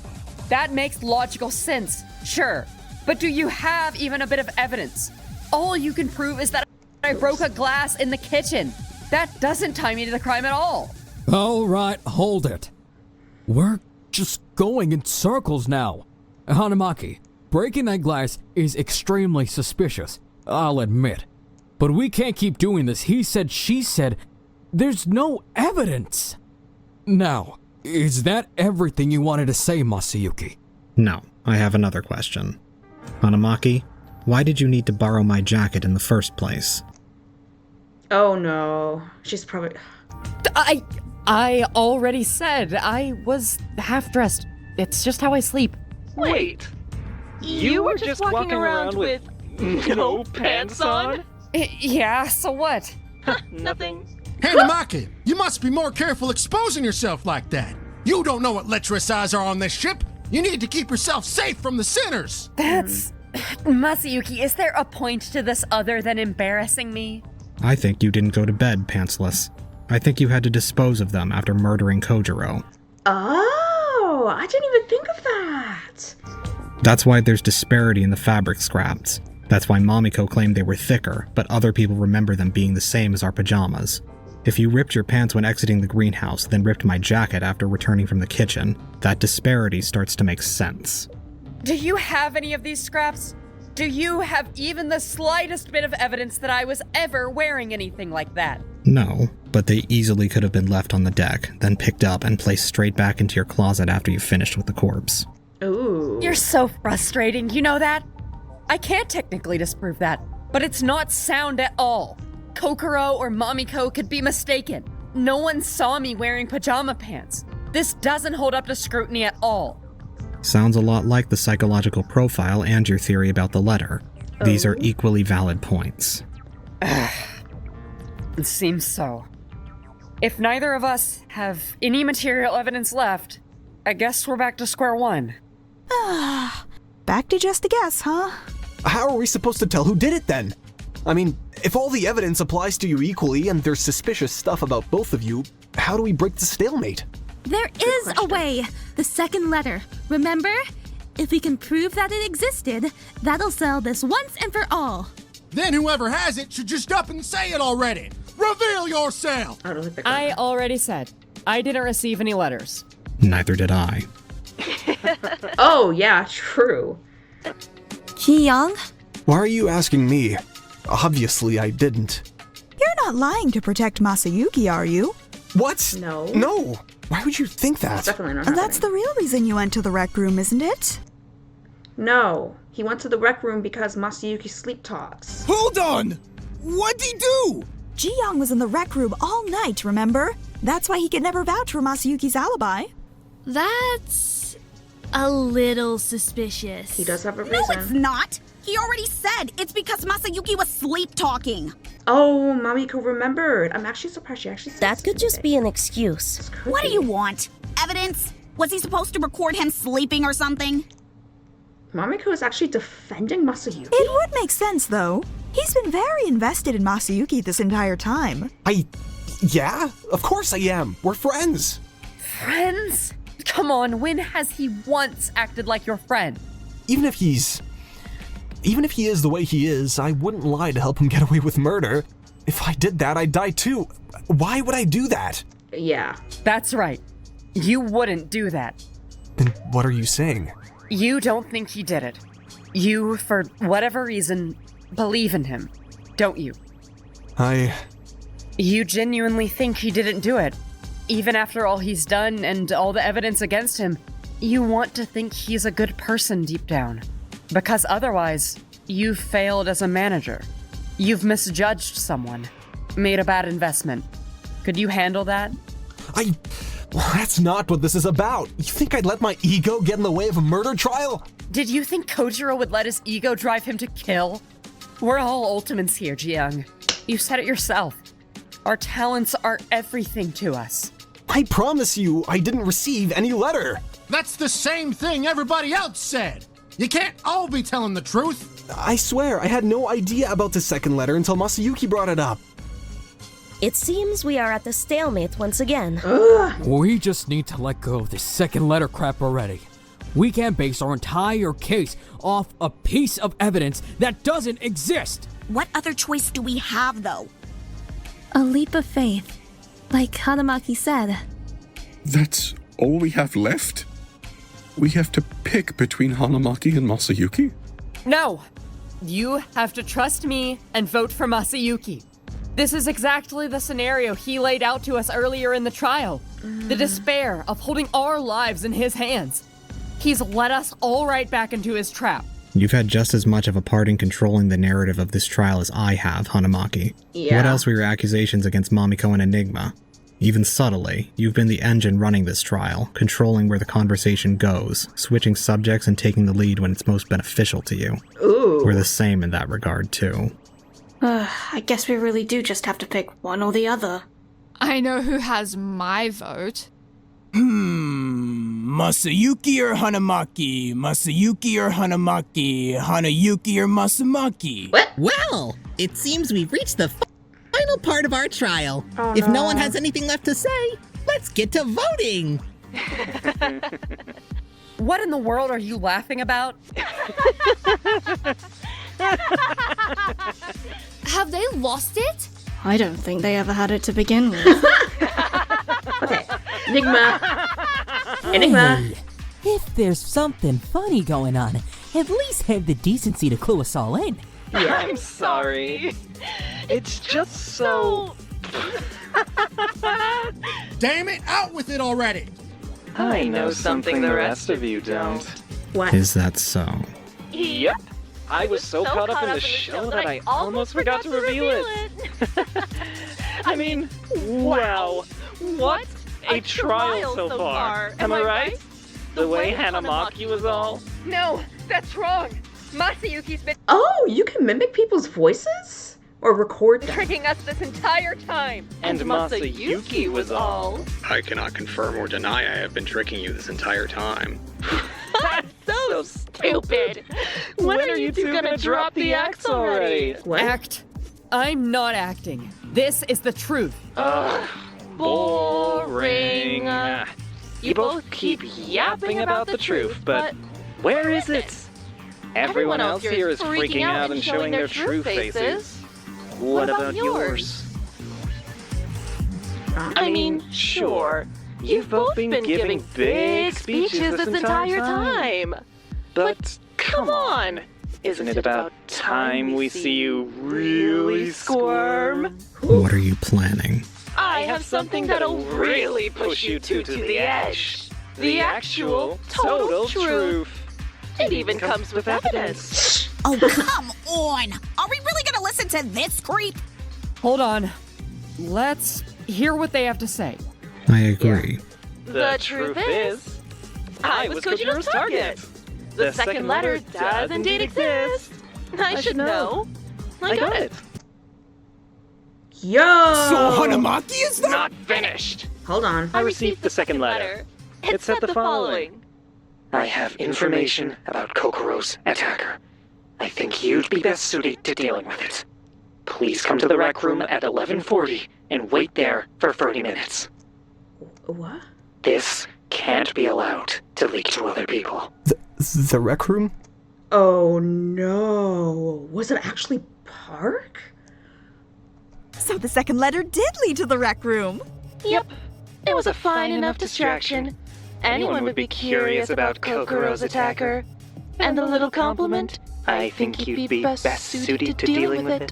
That makes logical sense, sure. But do you have even a bit of evidence? All you can prove is that I broke a glass in the kitchen. That doesn't tie me to the crime at all. All right, hold it. We're just going in circles now. Hanamaki, breaking that glass is extremely suspicious, I'll admit. But we can't keep doing this. He said, she said. There's no evidence. Now, is that everything you wanted to say, Masayuki? No, I have another question. Hanamaki, why did you need to borrow my jacket in the first place? Oh no. She's probably... I already said I was half-dressed. It's just how I sleep. Wait. You were just walking around with no pants on? Yeah, so what? Nothing. Hanamaki, you must be more careful exposing yourself like that. You don't know what lecherous eyes are on this ship. You need to keep yourself safe from the sinners. That's... Masayuki, is there a point to this other than embarrassing me? I think you didn't go to bed pantsless. I think you had to dispose of them after murdering Kojiro. Oh, I didn't even think of that. That's why there's disparity in the fabric scraps. That's why Mamiko claimed they were thicker, but other people remember them being the same as our pajamas. If you ripped your pants when exiting the greenhouse, then ripped my jacket after returning from the kitchen, that disparity starts to make sense. Do you have any of these scraps? Do you have even the slightest bit of evidence that I was ever wearing anything like that? No, but they easily could have been left on the deck, then picked up and placed straight back into your closet after you finished with the corpse. Ooh. You're so frustrating, you know that? I can't technically disprove that, but it's not sound at all. Kokoro or Mamiko could be mistaken. No one saw me wearing pajama pants. This doesn't hold up to scrutiny at all. Sounds a lot like the psychological profile and your theory about the letter. These are equally valid points. It seems so. If neither of us have any material evidence left, I guess we're back to square one. Back to just a guess, huh? How are we supposed to tell who did it then? I mean, if all the evidence applies to you equally and there's suspicious stuff about both of you, how do we break the stalemate? There is a way! The second letter. Remember? If we can prove that it existed, that'll settle this once and for all. Then whoever has it should just up and say it already. Reveal yourself! I already said. I didn't receive any letters. Neither did I. Oh, yeah, true. Ji-young? Why are you asking me? Obviously, I didn't. You're not lying to protect Masayuki, are you? What? No. No! Why would you think that? Definitely not That's the real reason you went to the rec room, isn't it? No, he went to the rec room because Masayuki sleep talks. Hold on! What'd he do? Ji-young was in the rec room all night, remember? That's why he could never vouch for Masayuki's alibi. That's a little suspicious. He does have a reason. No, it's not. He already said it's because Masayuki was sleep-talking. Oh, Mamiko remembered. I'm actually surprised she actually said That could just be an excuse. What do you want? Evidence? Was he supposed to record him sleeping or something? Mamiko is actually defending Masayuki? It would make sense, though. He's been very invested in Masayuki this entire time. Yeah, of course I am. We're friends. Friends? Come on, when has he once acted like your friend? Even if he is the way he is, I wouldn't lie to help him get away with murder. If I did that, I'd die too. Why would I do that? Yeah. That's right. You wouldn't do that. Then what are you saying? You don't think he did it. You, for whatever reason, believe in him, don't you? You genuinely think he didn't do it. Even after all he's done and all the evidence against him, you want to think he's a good person deep down. Because otherwise, you've failed as a manager. You've misjudged someone. Made a bad investment. Could you handle that? That's not what this is about. You think I'd let my ego get in the way of a murder trial? Did you think Kojiro would let his ego drive him to kill? We're all ultimates here, Ji-young. You said it yourself. Our talents are everything to us. I promise you, I didn't receive any letter. That's the same thing everybody else said. You can't all be telling the truth. I swear, I had no idea about the second letter until Masayuki brought it up. It seems we are at the stalemate once again. We just need to let go of this second letter crap already. We can't base our entire case off a piece of evidence that doesn't exist. What other choice do we have, though? A leap of faith, like Hanamaki said. That's all we have left? We have to pick between Hanamaki and Masayuki? No! You have to trust me and vote for Masayuki. This is exactly the scenario he laid out to us earlier in the trial. The despair of holding our lives in his hands. He's led us all right back into his trap. You've had just as much of a part in controlling the narrative of this trial as I have, Hanamaki. Yeah. What else were your accusations against Mamiko and Enigma? Even subtly, you've been the engine running this trial, controlling where the conversation goes, switching subjects and taking the lead when it's most beneficial to you. Ooh. We're the same in that regard, too. I guess we really do just have to pick one or the other. I know who has my vote. Masayuki or Hanamaki? Masayuki or Hanamaki? Hanayuki or Masamaki? What? Well, it seems we've reached the final part of our trial. Oh, if no. no one has anything left to say, let's get to voting. What in the world are you laughing about? Have they lost it? I don't think they ever had it to begin with. Okay. Enigma. Hey, if there's something funny going on, at least have the decency to clue us all in. Yeah. I'm sorry. It's just so... Damn it, out with it already! I know something the rest of you don't. What? Is that so? Yep. I was so caught up in the show that I almost forgot to reveal it. I mean, wow. What a trial so far. Am I right? The way Hanamaki was all... No, that's wrong. Masayuki's been Oh, you can mimic people's voices? Or record them? tricking us this entire time. And Masayuki was all... I cannot confirm or deny I have been tricking you this entire time. So stupid. When are you two gonna drop the acts already? What? Act. I'm not acting. This is the truth. Ugh, boring. You both keep yapping about the truth, but where is it? Everyone else here is freaking out and showing their true faces. What about yours? I mean, sure, you've both been giving big speeches this entire time. But come on, isn't it about time we see you really squirm? What are you planning? I have something that'll really push you two to the edge. The actual, total truth. It even comes with evidence. Oh, come on! Are we really gonna listen to this creep? Hold on. let's hear what they have to say. I agree. The truth is, I was Kojiro's target. The second letter does indeed exist. I should know. I got it. Yo! So Hanamaki is that? Not finished. Hold on. I received the second letter. It said the following. I have information about Kokoro's attacker. I think you'd be best suited to dealing with it. Please come to the rec room at 11:40 and wait there for 30 minutes. What? This can't be allowed to leak to other people. The rec room? Oh no. Was it actually Park? So the second letter did lead to the rec room. Yep. It was a fine enough distraction. Anyone would be curious about Kokoro's attacker. And the little compliment, I think you'd be best suited to dealing with it.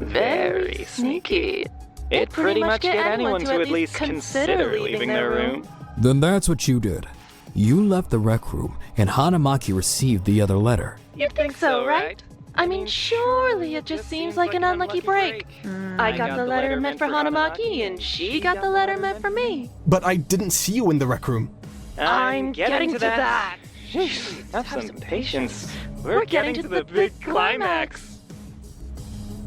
Very sneaky. It'd pretty much get anyone to at least consider leaving their room. Then that's what you did. You left the rec room, and Hanamaki received the other letter. You'd think so, right? I mean, surely it just seems like an unlucky break. I got the letter meant for Hanamaki, and she got the letter meant for me. But I didn't see you in the rec room. I'm getting to that. Jeez, have some patience. We're getting to the big climax.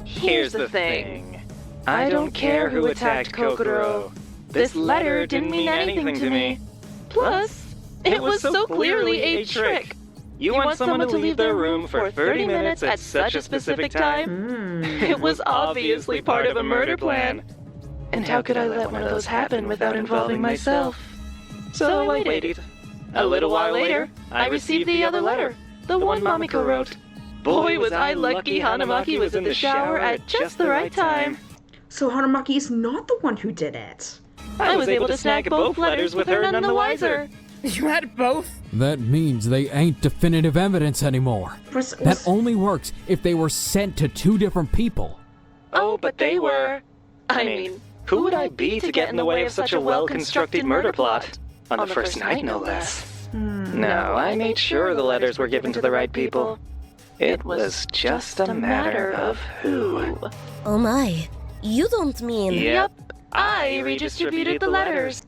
Here's the thing. I don't care who attacked Kokoro. This letter didn't mean anything to me. Plus, it was so clearly a trick. You want someone to leave their room for 30 minutes at such a specific time? It was obviously part of a murder plan. And how could I let one of those happen without involving myself? So I waited. A little while later, I received the other letter, the one Mamiko wrote. Boy, was I lucky Hanamaki was in the shower at just the right time. So Hanamaki is not the one who did it. I was able to snag both letters with her none the wiser. You had both? That means they ain't definitive evidence anymore. That only works if they were sent to two different people. Oh, but they were. I mean, who would I be to get in the way of such a well-constructed murder plot? On the first night, no less. No, I made sure the letters were given to the right people. It was just a matter of who. Oh my, you don't mean... Yep, I redistributed the letters.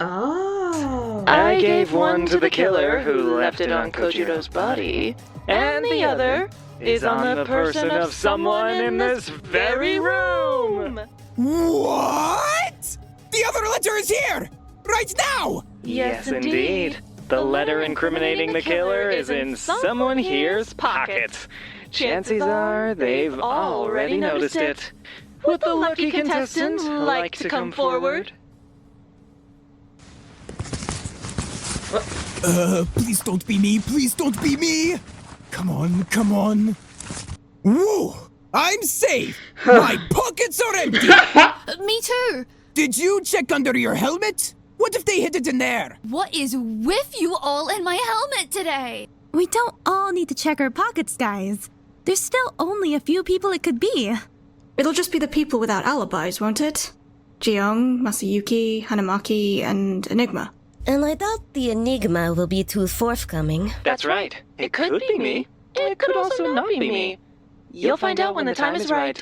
Oh. I gave one to the killer who left it on Kojiro's body, and the other is on the person of someone in this very room. What? The other letter is here! Right now! Yes, indeed. The letter incriminating the killer is in someone here's pocket. Chances are they've already noticed it. Would the lucky contestant like to come forward? Please don't be me, please don't be me! Come on, come on. Woo! I'm safe! My pockets are empty! Me too! Did you check under your helmet? What if they hid it in there? What is with you all in my helmet today? We don't all need to check our pockets, guys. There's still only a few people it could be. It'll just be the people without alibis, won't it? Jiyoung, Masayuki, Hanamaki, and Enigma. And I doubt the Enigma will be too forthcoming. That's right. It could be me. It could also not be me. You'll find out when the time is right.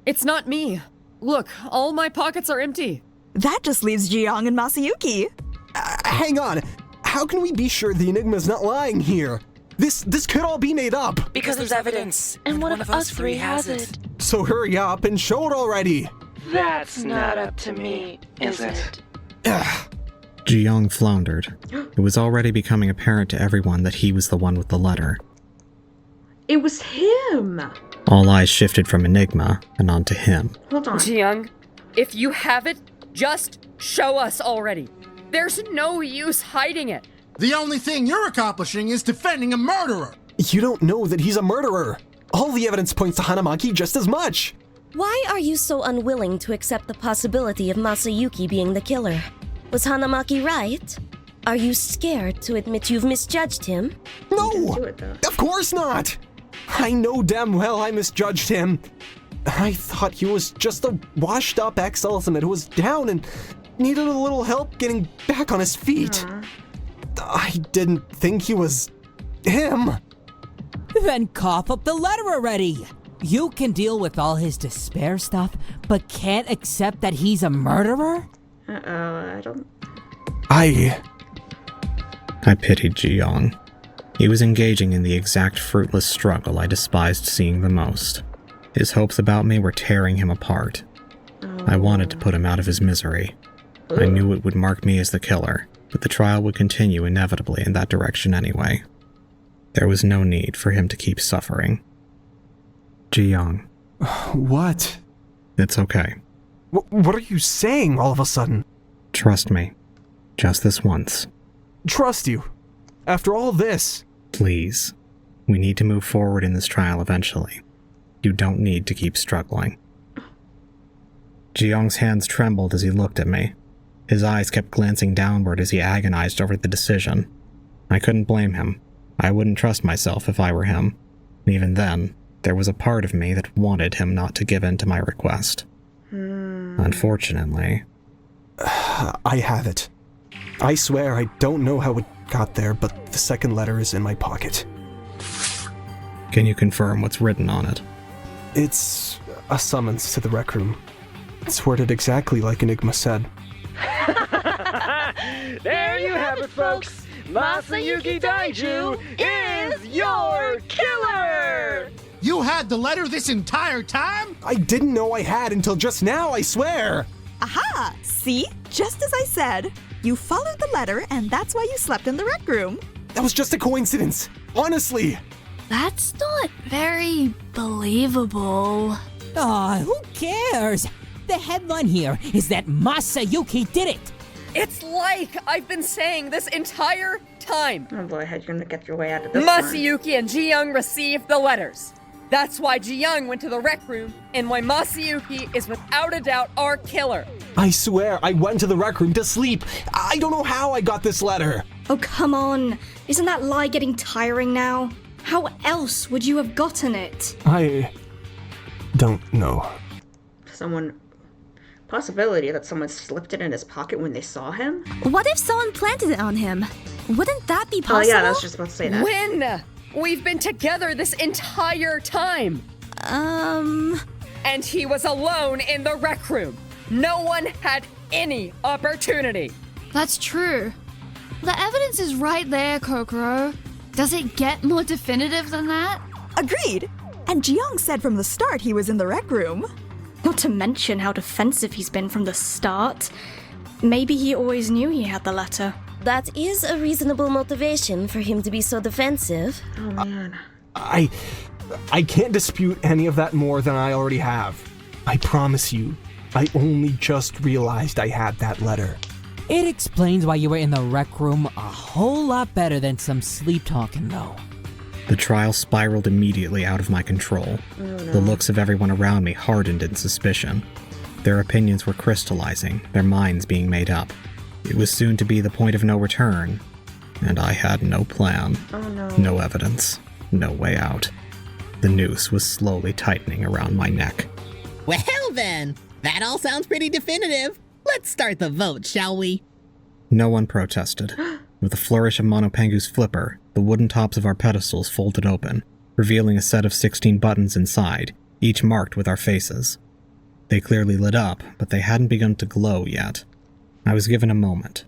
It's not me. Look, all my pockets are empty. That just leaves Jiyoung and Masayuki. Hang on. How can we be sure the Enigma's not lying here? This could all be made up. Because there's evidence, and one of us three has it. So hurry up and show it already. That's not up to me, is it? Jiyoung floundered. It was already becoming apparent to everyone that he was the one with the letter. It was him! All eyes shifted from Enigma and onto him. Hold on. Jiyoung, if you have it, just show us already. There's no use hiding it. The only thing you're accomplishing is defending a murderer. You don't know that he's a murderer. All the evidence points to Hanamaki just as much. Why are you so unwilling to accept the possibility of Masayuki being the killer? Was Hanamaki right? Are you scared to admit you've misjudged him? No! Of course not! I know damn well I misjudged him. I thought he was just a washed-up ex-ultimate who was down and needed a little help getting back on his feet. I didn't think he was him. Then cough up the letter already. You can deal with all his despair stuff, but can't accept that he's a murderer? I don't... I pitied Ji-young. He was engaging in the exact fruitless struggle I despised seeing the most. His hopes about me were tearing him apart. I wanted to put him out of his misery. I knew it would mark me as the killer, but the trial would continue inevitably in that direction anyway. There was no need for him to keep suffering. Ji-young. What? It's okay. What are you saying all of a sudden? Trust me. Just this once. Trust you? After all this? Please. We need to move forward in this trial eventually. You don't need to keep struggling. Ji-young's hands trembled as he looked at me. His eyes kept glancing downward as he agonized over the decision. I couldn't blame him. I wouldn't trust myself if I were him. Even then, there was a part of me that wanted him not to give in to my request. Unfortunately... I have it. I swear I don't know how it got there, but the second letter is in my pocket. Can you confirm what's written on it? It's a summons to the rec room. It's worded exactly like Enigma said. There you have it, folks! Masayuki Daiju is your killer! You had the letter this entire time? I didn't know I had until just now, I swear! Aha! See? Just as I said. You followed the letter, and that's why you slept in the rec room. That was just a coincidence. Honestly. That's not very believable. Aw, who cares? The headline here is that Masayuki did it. It's like I've been saying this entire time. Oh boy, how you gonna get your way out of this Masayuki and Ji-young received the letters. That's why Ji-young went to the rec room, and why Masayuki is without a doubt our killer. I swear, I went to the rec room to sleep. I don't know how I got this letter. Oh, come on. Isn't that lie getting tiring now? How else would you have gotten it? I don't know. Possibility that someone slipped it in his pocket when they saw him? What if someone planted it on him? Wouldn't that be possible? Oh yeah, I was just about to say that. When? We've been together this entire time. And he was alone in the rec room. No one had any opportunity. That's true. The evidence is right there, Kokoro. Does it get more definitive than that? Agreed. And Ji-young said from the start he was in the rec room. Not to mention how defensive he's been from the start. Maybe he always knew he had the letter. That is a reasonable motivation for him to be so defensive. Oh man. I can't dispute any of that more than I already have. I promise you, I only just realized I had that letter. It explains why you were in the rec room a whole lot better than some sleep talking, though. The trial spiraled immediately out of my control. Oh, no. The looks of everyone around me hardened in suspicion. Their opinions were crystallizing, their minds being made up. It was soon to be the point of no return, and I had no plan. Oh, no. No evidence, no way out. The noose was slowly tightening around my neck. Well then, that all sounds pretty definitive. Let's start the vote, shall we? No one protested. With a flourish of Monopengu's flipper, the wooden tops of our pedestals folded open, revealing a set of 16 buttons inside, each marked with our faces. They clearly lit up, but they hadn't begun to glow yet. I was given a moment.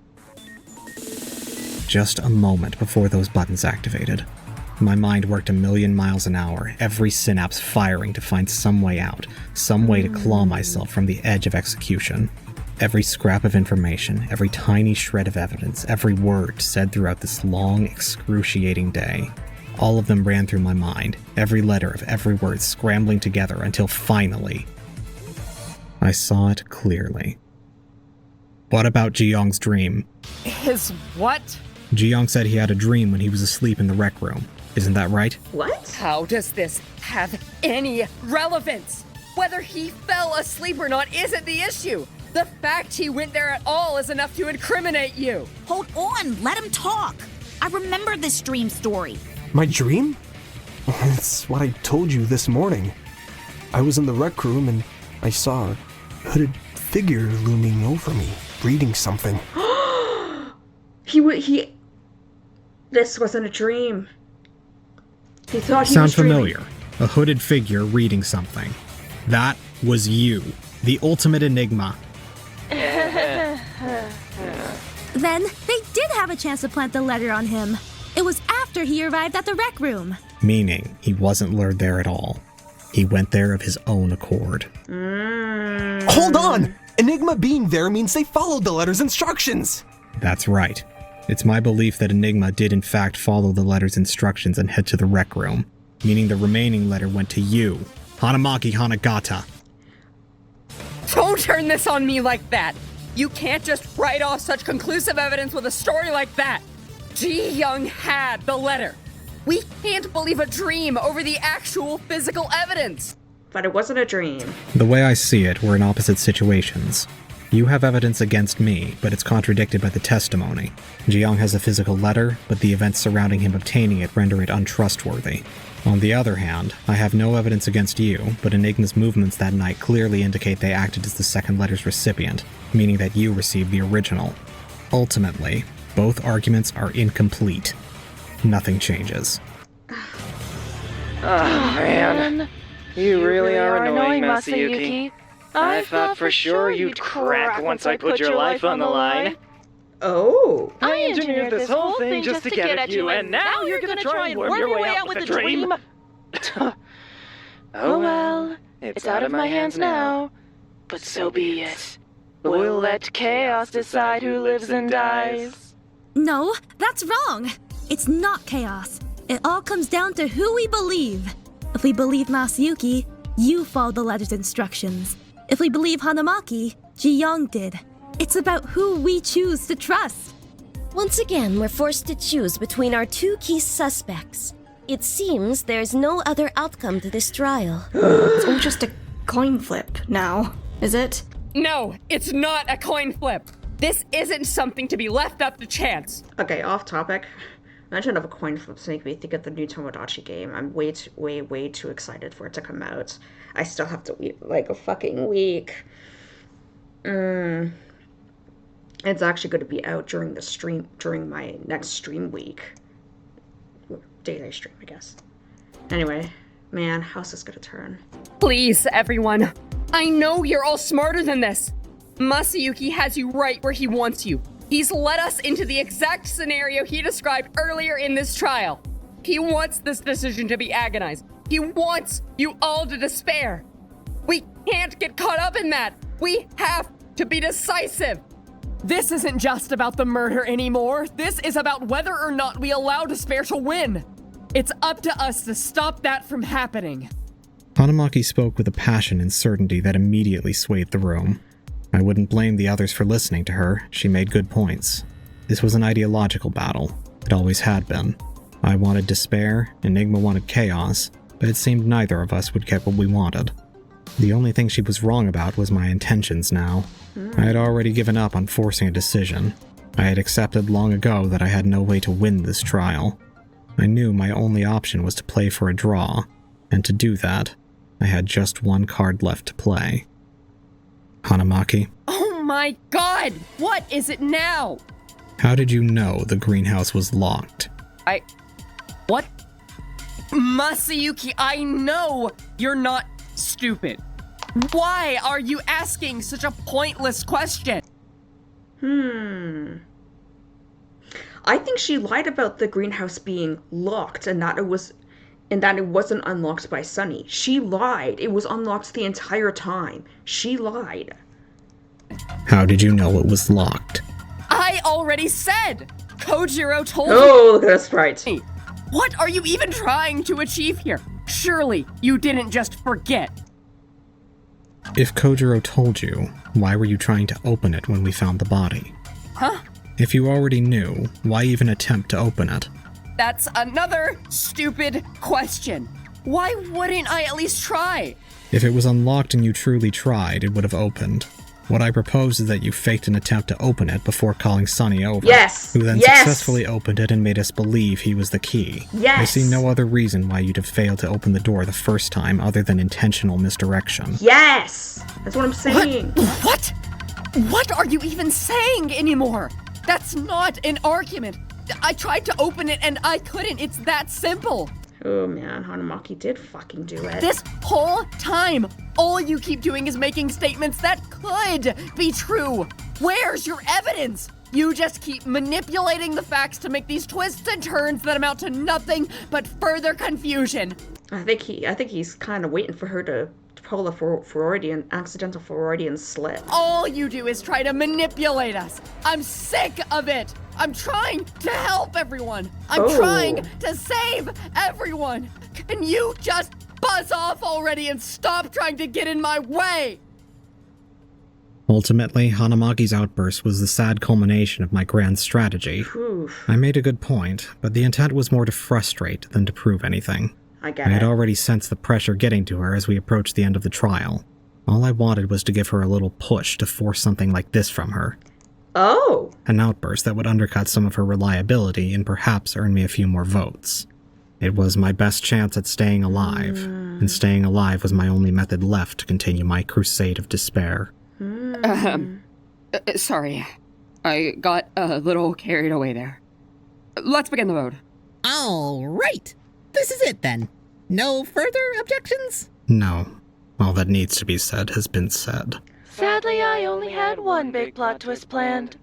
Just a moment before those buttons activated. My mind worked 1,000,000 miles an hour, every synapse firing to find some way out, some way to claw myself from the edge of execution. Every scrap of information, every tiny shred of evidence, every word said throughout this long, excruciating day. All of them ran through my mind, every letter of every word scrambling together until finally, I saw it clearly. What about Ji-young's dream? His what? Ji-young said he had a dream when he was asleep in the rec room. Isn't that right? What? How does this have any relevance? Whether he fell asleep or not isn't the issue. The fact he went there at all is enough to incriminate you. Hold on, let him talk. I remember this dream story. My dream? It's what I told you this morning. I was in the rec room and I saw a hooded figure looming over me, reading something. This wasn't a dream. He thought he Sounds was dreaming. familiar. a hooded figure reading something. That was you, the ultimate enigma. Then they did have a chance to plant the letter on him. It was after he arrived at the rec room. Meaning he wasn't lured there at all. He went there of his own accord. Hold on! Enigma being there means they followed the letter's instructions! That's right. It's my belief that Enigma did in fact follow the letter's instructions and head to the rec room, meaning the remaining letter went to you, Hanamaki Hanagata. Don't turn this on me like that! You can't just write off such conclusive evidence with a story like that! Ji-young had the letter! We can't believe a dream over the actual physical evidence! But it wasn't a dream. The way I see it, we're in opposite situations. You have evidence against me, but it's contradicted by the testimony. Ji-young has a physical letter, but the events surrounding him obtaining it render it untrustworthy. On the other hand, I have no evidence against you, but Enigma's movements that night clearly indicate they acted as the second letter's recipient, meaning that you received the original. Ultimately, both arguments are incomplete. Nothing changes. Oh, man. You really are annoying, Masayuki. I thought for sure you'd crack once I put your life on the line. Oh. I engineered this whole thing just to get at you, and now you're gonna try and worm your way out with a dream? Oh well, it's out of my hands now. But so be it. We'll let chaos decide who lives and dies. No, that's wrong. It's not chaos. It all comes down to who we believe. If we believe Masayuki, you follow the letter's instructions. If we believe Hanamaki, Ji-young did. It's about who we choose to trust. Once again, we're forced to choose between our two key suspects. It seems there's no other outcome to this trial. It's all just a coin flip now, is it? No, it's not a coin flip. This isn't something to be left up to chance. Okay, off topic. Mention of a coin flip to make me think of the new Tomodachi game. I'm way too excited for it to come out. I still have to wait like a fucking week. It's actually going to be out during my next stream week. Date I stream, I guess. Anyway, man, how's this gonna turn? Please, everyone. I know you're all smarter than this. Masayuki has you right where he wants you. He's led us into the exact scenario he described earlier in this trial. He wants this decision to be agonized. He wants you all to despair. We can't get caught up in that. We have to be decisive. This isn't just about the murder anymore. This is about whether or not we allow despair to win. It's up to us to stop that from happening. Hanamaki spoke with a passion and certainty that immediately swayed the room. I wouldn't blame the others for listening to her. She made good points. This was an ideological battle. It always had been. I wanted despair, Enigma wanted chaos, but it seemed neither of us would get what we wanted. The only thing she was wrong about was my intentions now. I had already given up on forcing a decision. I had accepted long ago that I had no way to win this trial. I knew my only option was to play for a draw, and to do that, I had just one card left to play. Hanamaki. Oh my god! What is it now? How did you know the greenhouse was locked? What? Masayuki, I know you're not stupid. Why are you asking such a pointless question? I think she lied about the greenhouse being locked and that it wasn't unlocked by Sunny. She lied. It was unlocked the entire time. She lied. How did you know it was locked? I already said! Kojiro told me. Oh, look at us right. What are you even trying to achieve here? Surely you didn't just forget. If Kojiro told you, why were you trying to open it when we found the body? Huh? If you already knew, why even attempt to open it? That's another stupid question. Why wouldn't I at least try? If it was unlocked and you truly tried, it would have opened. What I propose is that you faked an attempt to open it before calling Sunny over. Yes! Who then successfully opened it and made us believe he was the key. Yes! I see no other reason why you'd have failed to open the door the first time other than intentional misdirection. Yes! That's what I'm saying. What? What are you even saying anymore? That's not an argument. I tried to open it and I couldn't. It's that simple. Oh man, Hanamaki did fucking do it. This whole time, all you keep doing is making statements that could be true. Where's your evidence? You just keep manipulating the facts to make these twists and turns that amount to nothing but further confusion. I think he's kind of waiting for her to pull a accidental Freudian slip. All you do is try to manipulate us. I'm sick of it. I'm trying to help everyone. I'm trying to save everyone. Can you just buzz off already and stop trying to get in my way? Ultimately, Hanamaki's outburst was the sad culmination of my grand strategy. I made a good point, but the intent was more to frustrate than to prove anything. I get I had it. already sensed the pressure getting to her as we approached the end of the trial. All I wanted was to give her a little push to force something like this from her. Oh! An outburst that would undercut some of her reliability and perhaps earn me a few more votes. It was my best chance at staying alive, and staying alive was my only method left to continue my crusade of despair. Sorry. I got a little carried away there. Let's begin the vote. All right. This is it then. No further objections? No. All that needs to be said has been said. Sadly, I only had one big plot twist planned.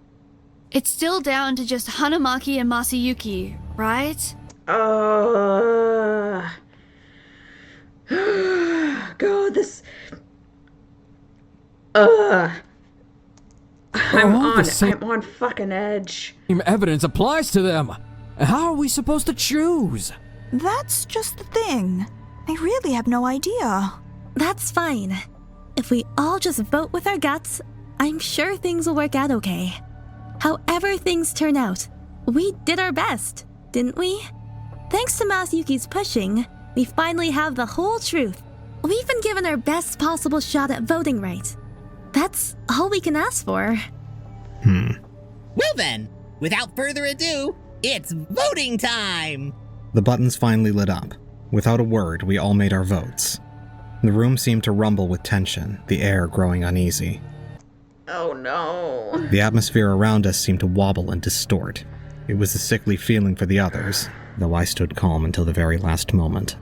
It's still down to just Hanamaki and Masayuki, right? God, this... I'm on fucking edge. Same evidence applies to them. How are we supposed to choose? That's just the thing. I really have no idea. That's fine. If we all just vote with our guts, I'm sure things will work out okay. However things turn out, we did our best, didn't we? Thanks to Masayuki's pushing, we finally have the whole truth. We've been given our best possible shot at voting right. That's all we can ask for. Well then, without further ado, it's voting time! The buttons finally lit up. Without a word, we all made our votes. The room seemed to rumble with tension, the air growing uneasy. Oh no. The atmosphere around us seemed to wobble and distort. It was a sickly feeling for the others, though I stood calm until the very last moment.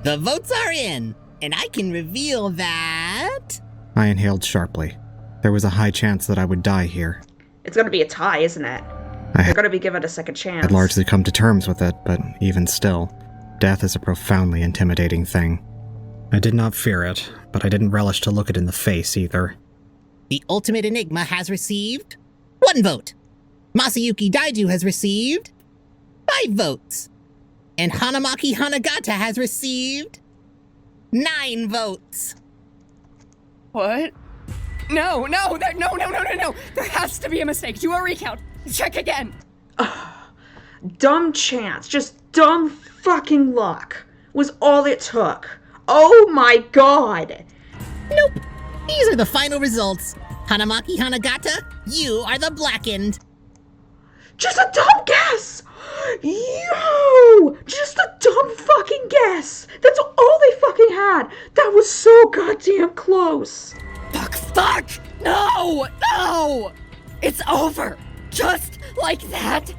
The votes are in, and I can reveal that... I inhaled sharply. There was a high chance that I would die here. It's gonna be a tie, isn't it? They're gonna be given a second chance. I'd largely come to terms with it, but even still, death is a profoundly intimidating thing. I did not fear it, but I didn't relish to look it in the face either. The ultimate enigma has received 1 vote. Masayuki Daiju has received 5 votes. And Hanamaki Hanagata has received 9 votes. What? No. There has to be a mistake. Do a recount. Check again. Dumb chance. Just dumb fucking luck was all it took. Oh my god. Nope. These are the final results. Hanamaki Hanagata, you are the blackened. Just a dumb guess. Yo! Just a dumb fucking guess. That's all they fucking had. That was so goddamn close. Fuck! No! It's over. Just like that.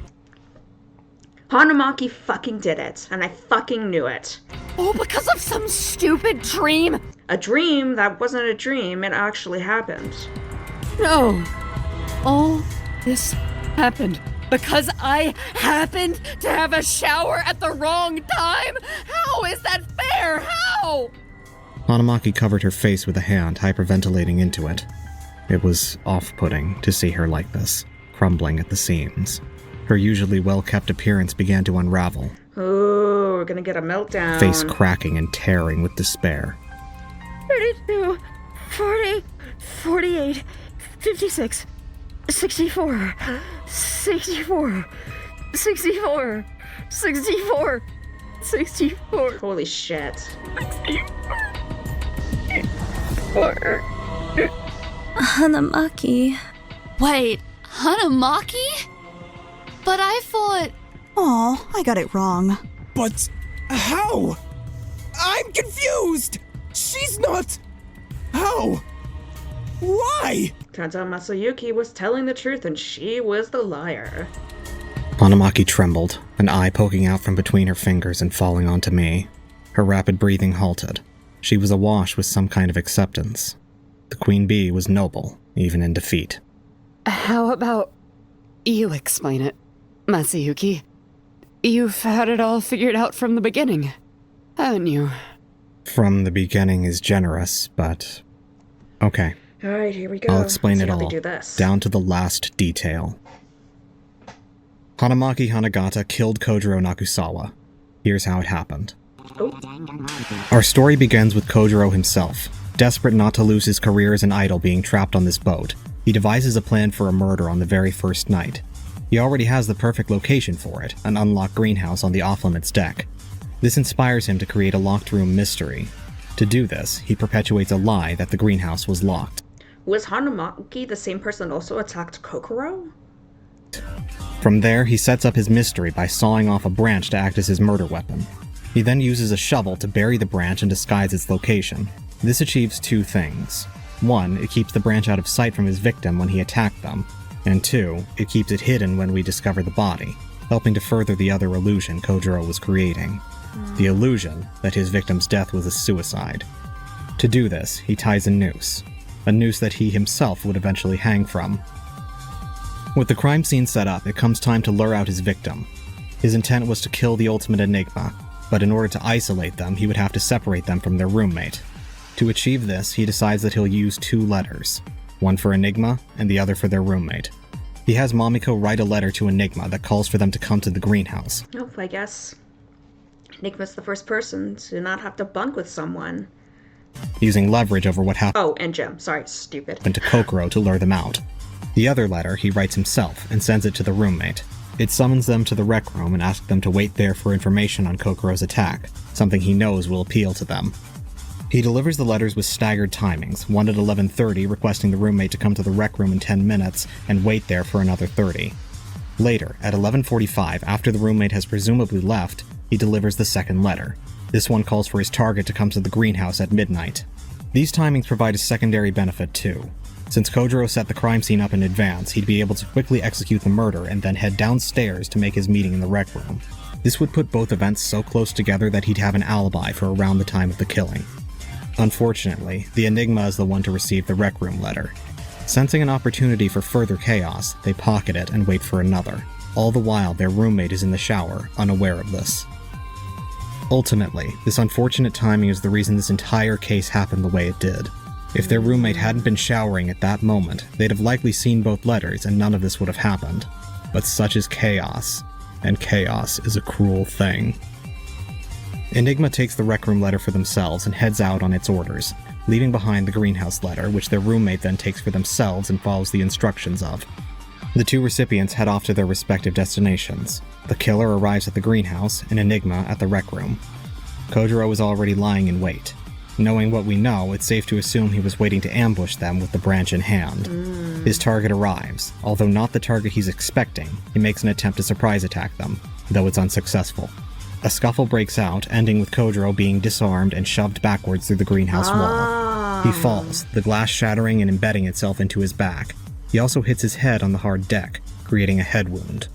Hanamaki fucking did it, and I fucking knew it. Oh, because of some stupid dream? A dream that wasn't a dream, it actually happened. No. All this happened because I happened to have a shower at the wrong time? How is that fair? How? Hanamaki covered her face with a hand, hyperventilating into it. It was off-putting to see her like this, crumbling at the seams. Her usually well-kept appearance began to unravel. Oh, we're gonna get a meltdown. Face cracking and tearing with despair. 32, 40, 48, 56, 64, 64, 64, 64, 64. Holy shit. 64. Hanamaki. Wait, Hanamaki? But I thought... Oh, I got it wrong. But how? I'm confused! She's not... How? Why? Turns out Masayuki was telling the truth and she was the liar. Hanamaki trembled, an eye poking out from between her fingers and falling onto me. Her rapid breathing halted. She was awash with some kind of acceptance. The queen bee was noble, even in defeat. How about you explain it, Masayuki? You've had it all figured out from the beginning, haven't you? From the beginning is generous, but... Okay. Alright, here we go. I'll explain See it how we all, do this. down to the last detail. Hanamaki Hanagata killed Kojiro Nakusawa. Here's how it happened. Our story begins with Kojiro himself. Desperate not to lose his career as an idol being trapped on this boat, he devises a plan for a murder on the very first night. He already has the perfect location for it, an unlocked greenhouse on the off-limits deck. This inspires him to create a locked room mystery. To do this, he perpetuates a lie that the greenhouse was locked. Was Hanamaki the same person that also attacked Kokoro? From there, he sets up his mystery by sawing off a branch to act as his murder weapon. He then uses a shovel to bury the branch and disguise its location. This achieves two things. 1, it keeps the branch out of sight from his victim when he attacked them, and 2, it keeps it hidden when we discover the body, helping to further the other illusion Kojiro was creating. The illusion that his victim's death was a suicide. To do this, he ties a noose that he himself would eventually hang from. With the crime scene set up, it comes time to lure out his victim. His intent was to kill the ultimate enigma, but in order to isolate them, he would have to separate them from their roommate. To achieve this, he decides that he'll use 2 letters, one for Enigma and the other for their roommate. He has Mamiko write a letter to Enigma that calls for them to come to the greenhouse. Oh, I guess Enigma's the first person to not have to bunk with someone. Using leverage over what happened Oh, and Jim. Sorry, stupid. to Kokoro to lure them out. The other letter he writes himself and sends it to the roommate. It summons them to the rec room and asks them to wait there for information on Kokoro's attack, something he knows will appeal to them. He delivers the letters with staggered timings, one at 11:30 requesting the roommate to come to the rec room in 10 minutes and wait there for another 30. Later, at 11:45, after the roommate has presumably left, he delivers the second letter. This one calls for his target to come to the greenhouse at midnight. These timings provide a secondary benefit too. Since Kojiro set the crime scene up in advance, he'd be able to quickly execute the murder and then head downstairs to make his meeting in the rec room. This would put both events so close together that he'd have an alibi for around the time of the killing. Unfortunately, the Enigma is the one to receive the rec room letter. Sensing an opportunity for further chaos, they pocket it and wait for another. All the while, their roommate is in the shower, unaware of this. Ultimately, this unfortunate timing is the reason this entire case happened the way it did. If their roommate hadn't been showering at that moment, they'd have likely seen both letters and none of this would have happened. But such is chaos, and chaos is a cruel thing. Enigma takes the rec room letter for themselves and heads out on its orders, leaving behind the greenhouse letter, which their roommate then takes for themselves and follows the instructions of. The 2 recipients head off to their respective destinations. The killer arrives at the greenhouse, and Enigma at the rec room. Kojiro is already lying in wait. Knowing what we know, it's safe to assume he was waiting to ambush them with the branch in hand. His target arrives. Although not the target he's expecting, he makes an attempt to surprise attack them, though it's unsuccessful. A scuffle breaks out, ending with Kojiro being disarmed and shoved backwards through the greenhouse wall. He falls, the glass shattering and embedding itself into his back. He also hits his head on the hard deck, creating a head wound.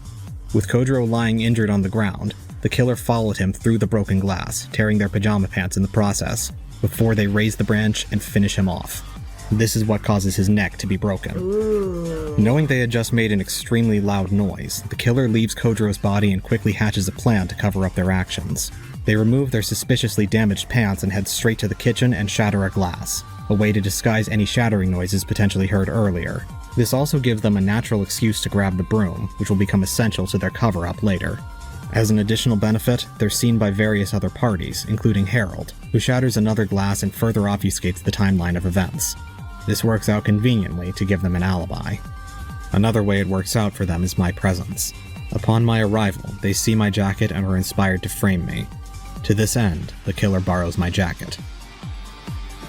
With Kojiro lying injured on the ground, the killer followed him through the broken glass, tearing their pajama pants in the process, before they raise the branch and finish him off. This is what causes his neck to be broken. Knowing they had just made an extremely loud noise, the killer leaves Kojiro's body and quickly hatches a plan to cover up their actions. They remove their suspiciously damaged pants and head straight to the kitchen and shatter a glass, a way to disguise any shattering noises potentially heard earlier. This also gives them a natural excuse to grab the broom, which will become essential to their cover-up later. As an additional benefit, they're seen by various other parties, including Harold, who shatters another glass and further obfuscates the timeline of events. This works out conveniently to give them an alibi. Another way it works out for them is my presence. Upon my arrival, they see my jacket and are inspired to frame me. To this end, the killer borrows my jacket.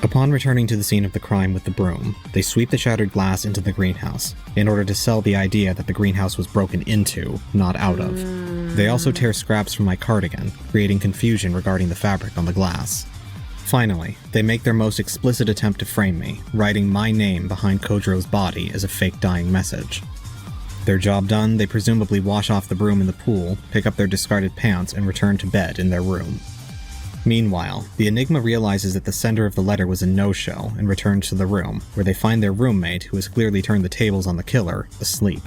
Upon returning to the scene of the crime with the broom, they sweep the shattered glass into the greenhouse, in order to sell the idea that the greenhouse was broken into, not out of. They also tear scraps from my cardigan, creating confusion regarding the fabric on the glass. Finally, they make their most explicit attempt to frame me, writing my name behind Kojiro's body as a fake dying message. Their job done, they presumably wash off the broom in the pool, pick up their discarded pants, and return to bed in their room. Meanwhile, the Enigma realizes that the sender of the letter was a no-show and returns to the room, where they find their roommate, who has clearly turned the tables on the killer, asleep.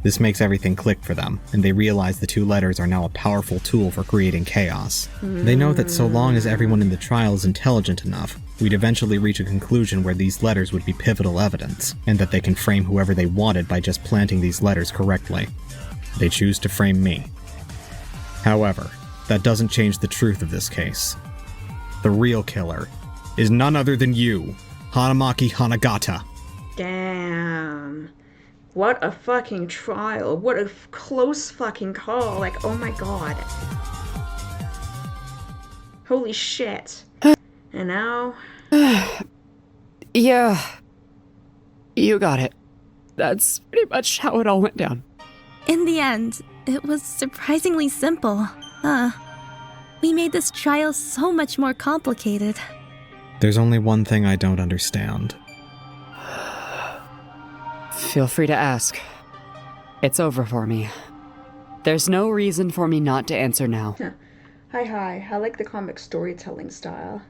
This makes everything click for them, and they realize the 2 letters are now a powerful tool for creating chaos. They know that so long as everyone in the trial is intelligent enough, we'd eventually reach a conclusion where these letters would be pivotal evidence, and that they can frame whoever they wanted by just planting these letters correctly. They choose to frame me. However, that doesn't change the truth of this case. The real killer is none other than you, Hanamaki Hanagata. Damn. What a fucking trial. What a close fucking call. Like, oh my god. Holy shit. And now... Yeah. You got it. That's pretty much how it all went down. In the end, it was surprisingly simple. We made this trial so much more complicated. There's only one thing I don't understand. Feel free to ask. It's over for me. There's no reason for me not to answer now. Hi. I like the comic storytelling style.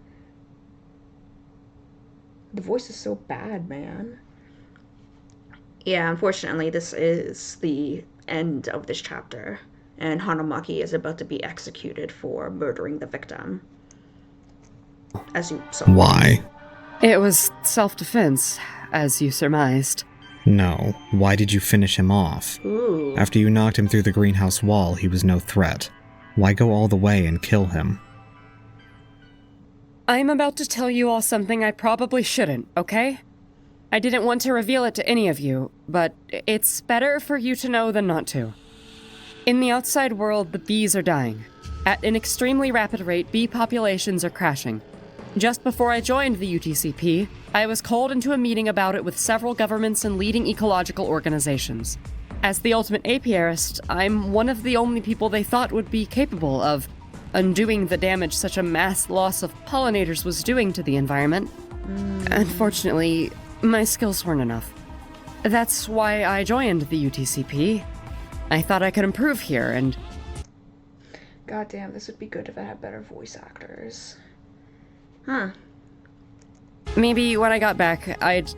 The voice is so bad, man. Yeah, unfortunately, this is the end of this chapter, and Hanamaki is about to be executed for murdering the victim. As you saw. Why? It was self-defense, as you surmised. No. Why did you finish him off? Ooh. After you knocked him through the greenhouse wall, he was no threat. Why go all the way and kill him? I'm about to tell you all something I probably shouldn't, okay? I didn't want to reveal it to any of you, but it's better for you to know than not to. In the outside world, the bees are dying. At an extremely rapid rate, bee populations are crashing. Just before I joined the UTCP, I was called into a meeting about it with several governments and leading ecological organizations. As the ultimate apiarist, I'm one of the only people they thought would be capable of undoing the damage such a mass loss of pollinators was doing to the environment. Unfortunately, my skills weren't enough. That's why I joined the UTCP. I thought I could improve here, and... God damn, this would be good if I had better voice actors. Huh. Maybe when I got back, I'd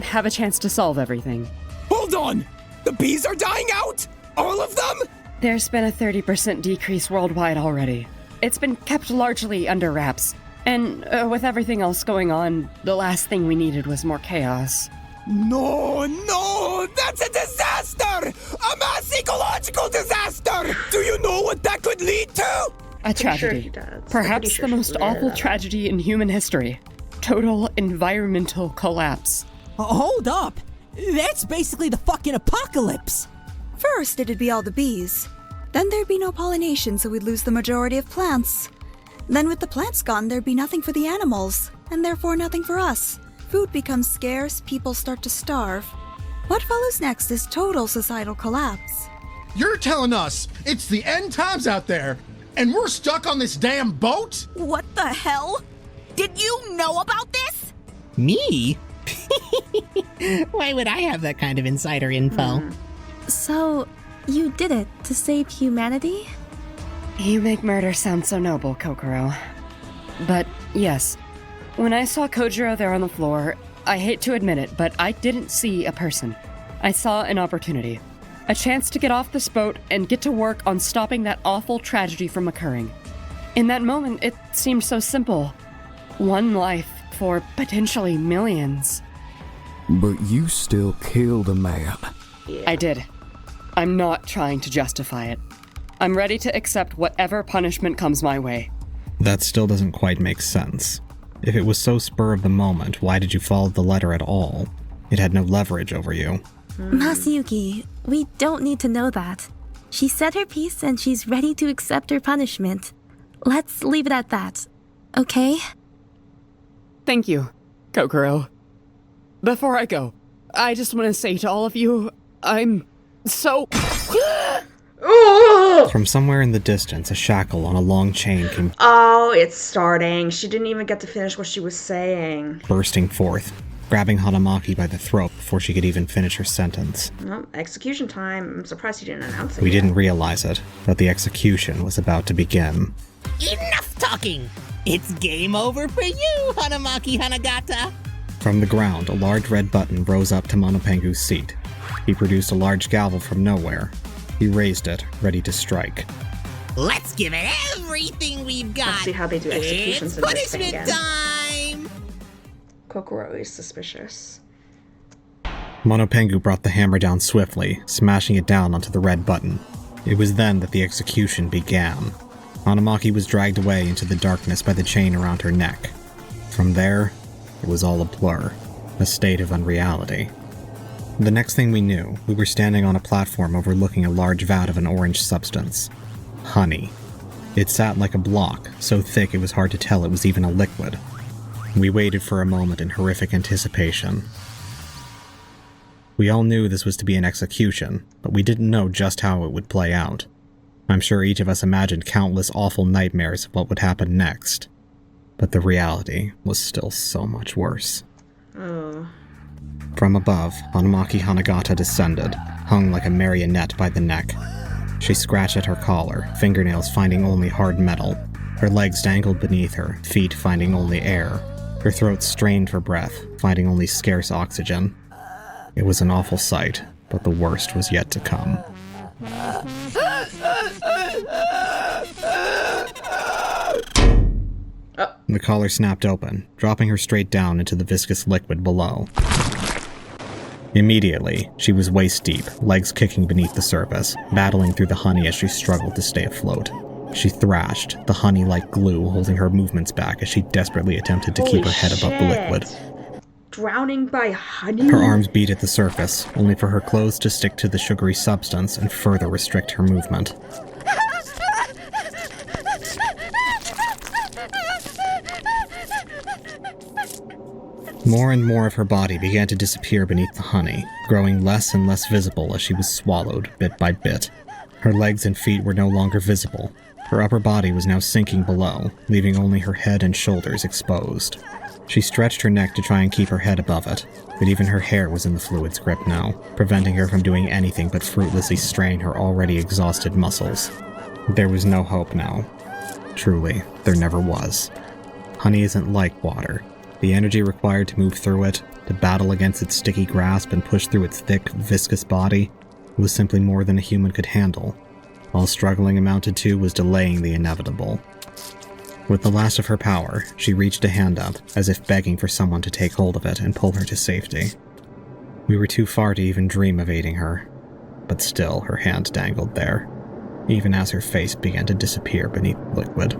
have a chance to solve everything. Hold on! The bees are dying out? All of them? There's been a 30% decrease worldwide already. It's been kept largely under wraps. And with everything else going on, the last thing we needed was more chaos. No! That's a disaster! A mass ecological disaster! Do you know what that could lead to? A tragedy. Perhaps the most awful tragedy in human history. Total environmental collapse. Hold up! That's basically the fucking apocalypse! First, it'd be all the bees. Then there'd be no pollination, so we'd lose the majority of plants. Then with the plants gone, there'd be nothing for the animals, and therefore nothing for us. Food becomes scarce, people start to starve. What follows next is total societal collapse. You're telling us it's the end times out there, and we're stuck on this damn boat? What the hell? Did you know about this? Me? Why would I have that kind of insider info? So, you did it to save humanity? You make murder sound so noble, Kokoro. But yes, when I saw Kojiro there on the floor, I hate to admit it, but I didn't see a person. I saw an opportunity. A chance to get off this boat and get to work on stopping that awful tragedy from occurring. In that moment, it seemed so simple. One life for potentially millions. But you still killed a man. I did. I'm not trying to justify it. I'm ready to accept whatever punishment comes my way. That still doesn't quite make sense. If it was so spur of the moment, why did you follow the letter at all? It had no leverage over you. Masayuki, we don't need to know that. She said her piece and she's ready to accept her punishment. Let's leave it at that, okay? Thank you, Kokoro. Before I go, I just want to say to all of you, I'm so... From somewhere in the distance, a shackle on a long chain came Oh, it's starting. She didn't even get to finish what she was saying. bursting forth. grabbing Hanamaki by the throat before she could even finish her sentence. Well, execution time. I'm surprised he didn't announce it We yet. didn't realize it, but the execution was about to begin. Enough talking! It's game over for you, Hanamaki Hanagata! From the ground, a large red button rose up to Monopengu's seat. He produced a large gavel from nowhere. He raised it, ready to strike. Let's give it everything we've got! Let's see how they do executions in It's this thing punishment again. time! Kokoro is suspicious. Monopengu brought the hammer down swiftly, smashing it down onto the red button. It was then that the execution began. Hanamaki was dragged away into the darkness by the chain around her neck. From there, it was all a blur, a state of unreality. The next thing we knew, we were standing on a platform overlooking a large vat of an orange substance. Honey. It sat like a block, so thick it was hard to tell it was even a liquid. We waited for a moment in horrific anticipation. We all knew this was to be an execution, but we didn't know just how it would play out. I'm sure each of us imagined countless awful nightmares of what would happen next. But the reality was still so much worse. Oh. From above, Hanamaki Hanagata descended, hung like a marionette by the neck. She scratched at her collar, fingernails finding only hard metal. Her legs dangled beneath her, feet finding only air. Her throat strained for breath, finding only scarce oxygen. It was an awful sight, but the worst was yet to come. The collar snapped open, dropping her straight down into the viscous liquid below. Immediately, she was waist-deep, legs kicking beneath the surface, battling through the honey as she struggled to stay afloat. She thrashed, the honey like glue holding her movements back as she desperately attempted to keep her head above the liquid. Drowning by honey? Her arms beat at the surface, only for her clothes to stick to the sugary substance and further restrict her movement. More and more of her body began to disappear beneath the honey, growing less and less visible as she was swallowed bit by bit. Her legs and feet were no longer visible. Her upper body was now sinking below, leaving only her head and shoulders exposed. She stretched her neck to try and keep her head above it, but even her hair was in the fluid's grip now, preventing her from doing anything but fruitlessly strain her already exhausted muscles. There was no hope now. Truly, there never was. Honey isn't like water. The energy required to move through it, to battle against its sticky grasp and push through its thick, viscous body, was simply more than a human could handle. All struggling amounted to was delaying the inevitable. With the last of her power, she reached a hand up, as if begging for someone to take hold of it and pull her to safety. We were too far to even dream of aiding her, but still her hand dangled there, even as her face began to disappear beneath the liquid.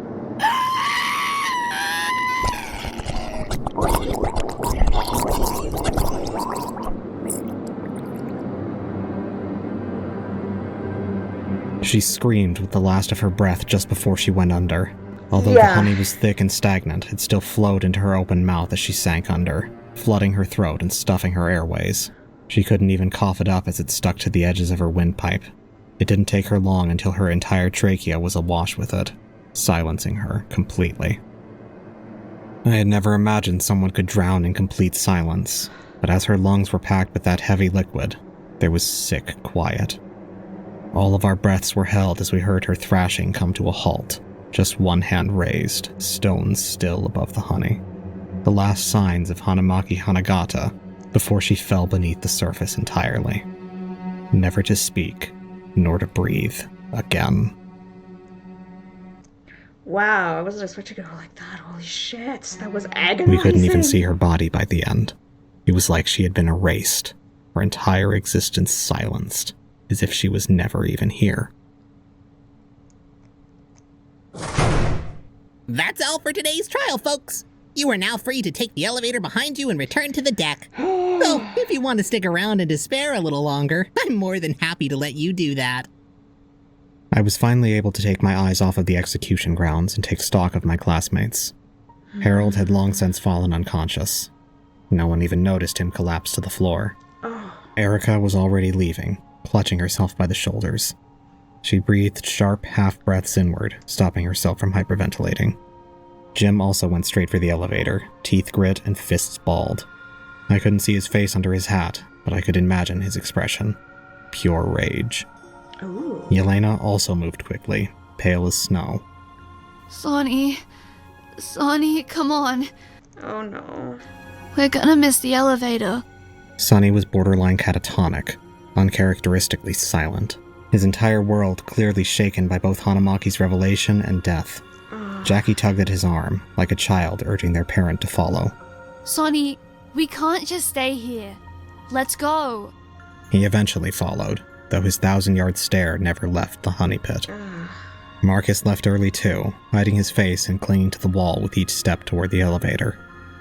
She screamed with the last of her breath just before she went under. Although the honey was thick and stagnant, it still flowed into her open mouth as she sank under, flooding her throat and stuffing her airways. She couldn't even cough it up as it stuck to the edges of her windpipe. It didn't take her long until her entire trachea was awash with it, silencing her completely. I had never imagined someone could drown in complete silence, but as her lungs were packed with that heavy liquid, there was sick quiet. All of our breaths were held as we heard her thrashing come to a halt, just one hand raised, stones still above the honey. The last signs of Hanamaki Hanagata before she fell beneath the surface entirely. Never to speak, nor to breathe again. Wow, I wasn't expecting to go like that. Holy shit, that was agonizing. We couldn't even see her body by the end. It was like she had been erased, her entire existence silenced, as if she was never even here. That's all for today's trial, folks. You are now free to take the elevator behind you and return to the deck. So, if you want to stick around and despair a little longer, I'm more than happy to let you do that. I was finally able to take my eyes off of the execution grounds and take stock of my classmates. Harold had long since fallen unconscious. No one even noticed him collapse to the floor. Erica was already leaving, clutching herself by the shoulders. She breathed sharp half-breaths inward, stopping herself from hyperventilating. Jim also went straight for the elevator, teeth grit and fists balled. I couldn't see his face under his hat, but I could imagine his expression. Pure rage. Ooh. Yelena also moved quickly, pale as snow. Sonny, come on. Oh no. We're gonna miss the elevator. Sonny was borderline catatonic, uncharacteristically silent. His entire world clearly shaken by both Hanamaki's revelation and death. Jackie tugged at his arm, like a child urging their parent to follow. Sonny, we can't just stay here. Let's go. He eventually followed, though his 1,000-yard stare never left the honey pit. Marcus left early too, hiding his face and clinging to the wall with each step toward the elevator.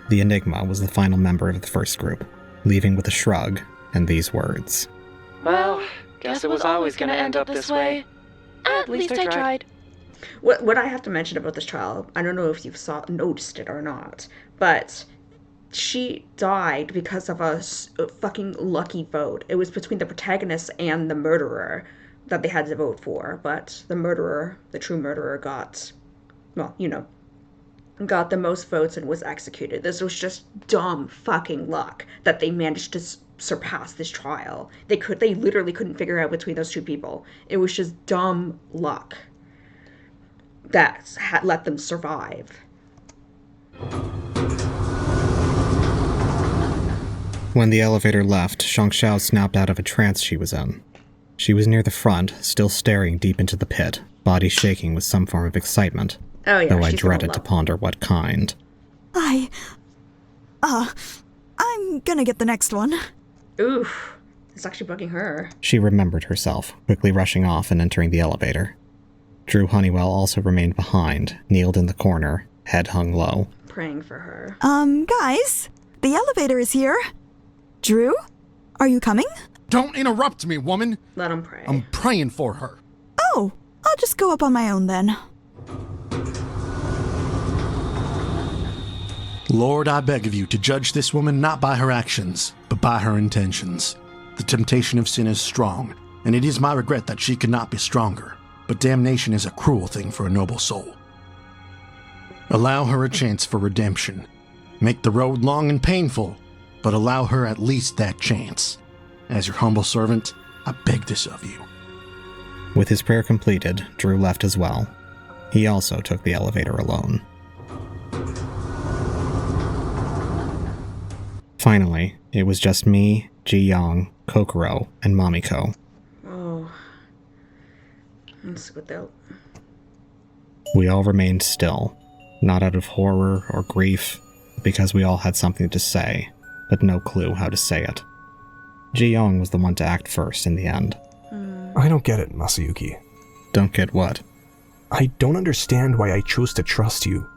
The Enigma was the final member of the first group, leaving with a shrug and these words. Well, guess it was always gonna end up this way. At least I tried. What I have to mention about this trial, I don't know if you've noticed it or not, but she died because of a fucking lucky vote. It was between the protagonist and the murderer that they had to vote for, but the murderer, the true murderer, got, well, you know, got the most votes and was executed. This was just dumb fucking luck that they managed to surpass this trial. They literally couldn't figure out between those two people. It was just dumb luck that had let them survive. When the elevator left, Shangxiao snapped out of a trance she was in. She was near the front, still staring deep into the pit, body shaking with some form of excitement. Oh yeah, though I dreaded to ponder what kind. I'm gonna get the next one. Oof, it's actually bugging her. She remembered herself, quickly rushing off and entering the elevator. Drew Honeywell also remained behind, kneeled in the corner, head hung low. Praying for her. Guys, the elevator is here. Drew, are you coming? Don't interrupt me, woman. Let him pray. I'm praying for her. Oh, I'll just go up on my own then. Lord, I beg of you to judge this woman not by her actions, but by her intentions. The temptation of sin is strong, and it is my regret that she could not be stronger. But damnation is a cruel thing for a noble soul. Allow her a chance for redemption. Make the road long and painful, but allow her at least that chance. As your humble servant, I beg this of you. With his prayer completed, Drew left as well. He also took the elevator alone. Finally, it was just me, Ji-young, Kokoro, and Mamiko. Oh. Let's go out. We all remained still, not out of horror or grief, but because we all had something to say, but no clue how to say it. Ji-young was the one to act first in the end. I don't get it, Masayuki. Don't get what? I don't understand why I chose to trust you.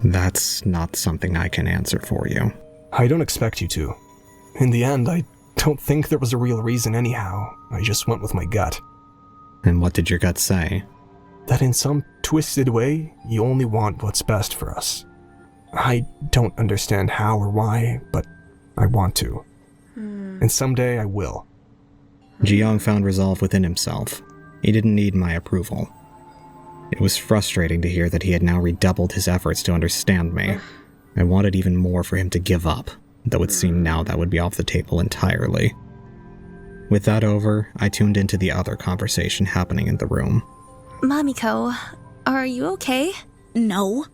That's not something I can answer for you. I don't expect you to. In the end, I don't think there was a real reason anyhow. I just went with my gut. And what did your gut say? That in some twisted way, you only want what's best for us. I don't understand how or why, but I want to. And someday I will. Ji-young found resolve within himself. He didn't need my approval. It was frustrating to hear that he had now redoubled his efforts to understand me. I wanted even more for him to give up, though it seemed now that would be off the table entirely. With that over, I tuned into the other conversation happening in the room. Mamiko, are you okay? No.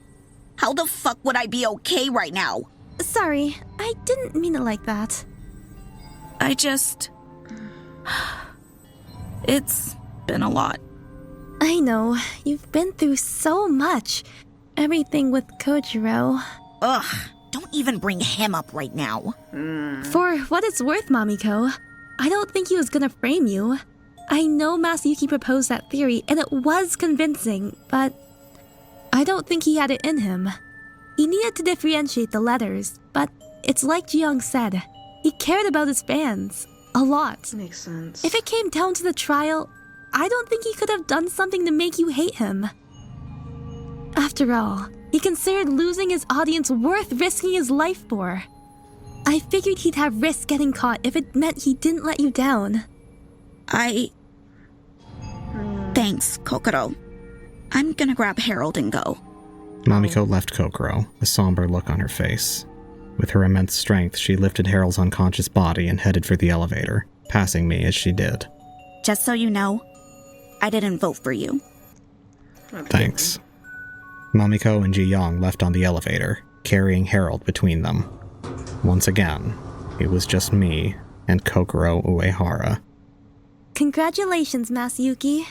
How the fuck would I be okay right now? Sorry, I didn't mean it like that. It's been a lot. I know, you've been through so much. Everything with Kojiro. Ugh, don't even bring him up right now. For what it's worth, Mamiko, I don't think he was gonna frame you. I know Masayuki proposed that theory, and it was convincing, but I don't think he had it in him. He needed to differentiate the letters, but it's like Ji-young said, he cared about his fans. A lot. Makes sense. If it came down to the trial, I don't think he could have done something to make you hate him. After all, he considered losing his audience worth risking his life for. I figured he'd have risked getting caught if it meant he didn't let you down. Thanks, Kokoro. I'm gonna grab Harold and go. Mamiko left Kokoro, a somber look on her face. With her immense strength, she lifted Harold's unconscious body and headed for the elevator, passing me as she did. Just so you know, I didn't vote for you. Thanks. Mamiko and Ji-young left on the elevator, carrying Harold between them. Once again, it was just me and Kokoro Uehara. Congratulations, Masayuki.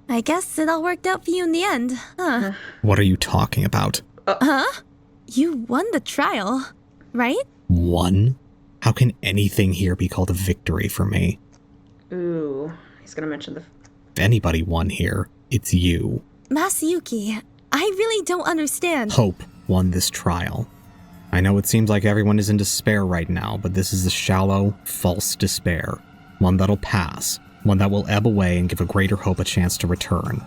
I guess it all worked out for you in the end, huh? What are you talking about? Huh? You won the trial, right? Won? How can anything here be called a victory for me? Ooh, he's gonna mention the... If anybody won here, it's you. Masayuki, I really don't understand. Hope won this trial. I know it seems like everyone is in despair right now, but this is a shallow, false despair. One that'll pass. One that will ebb away and give a greater hope a chance to return.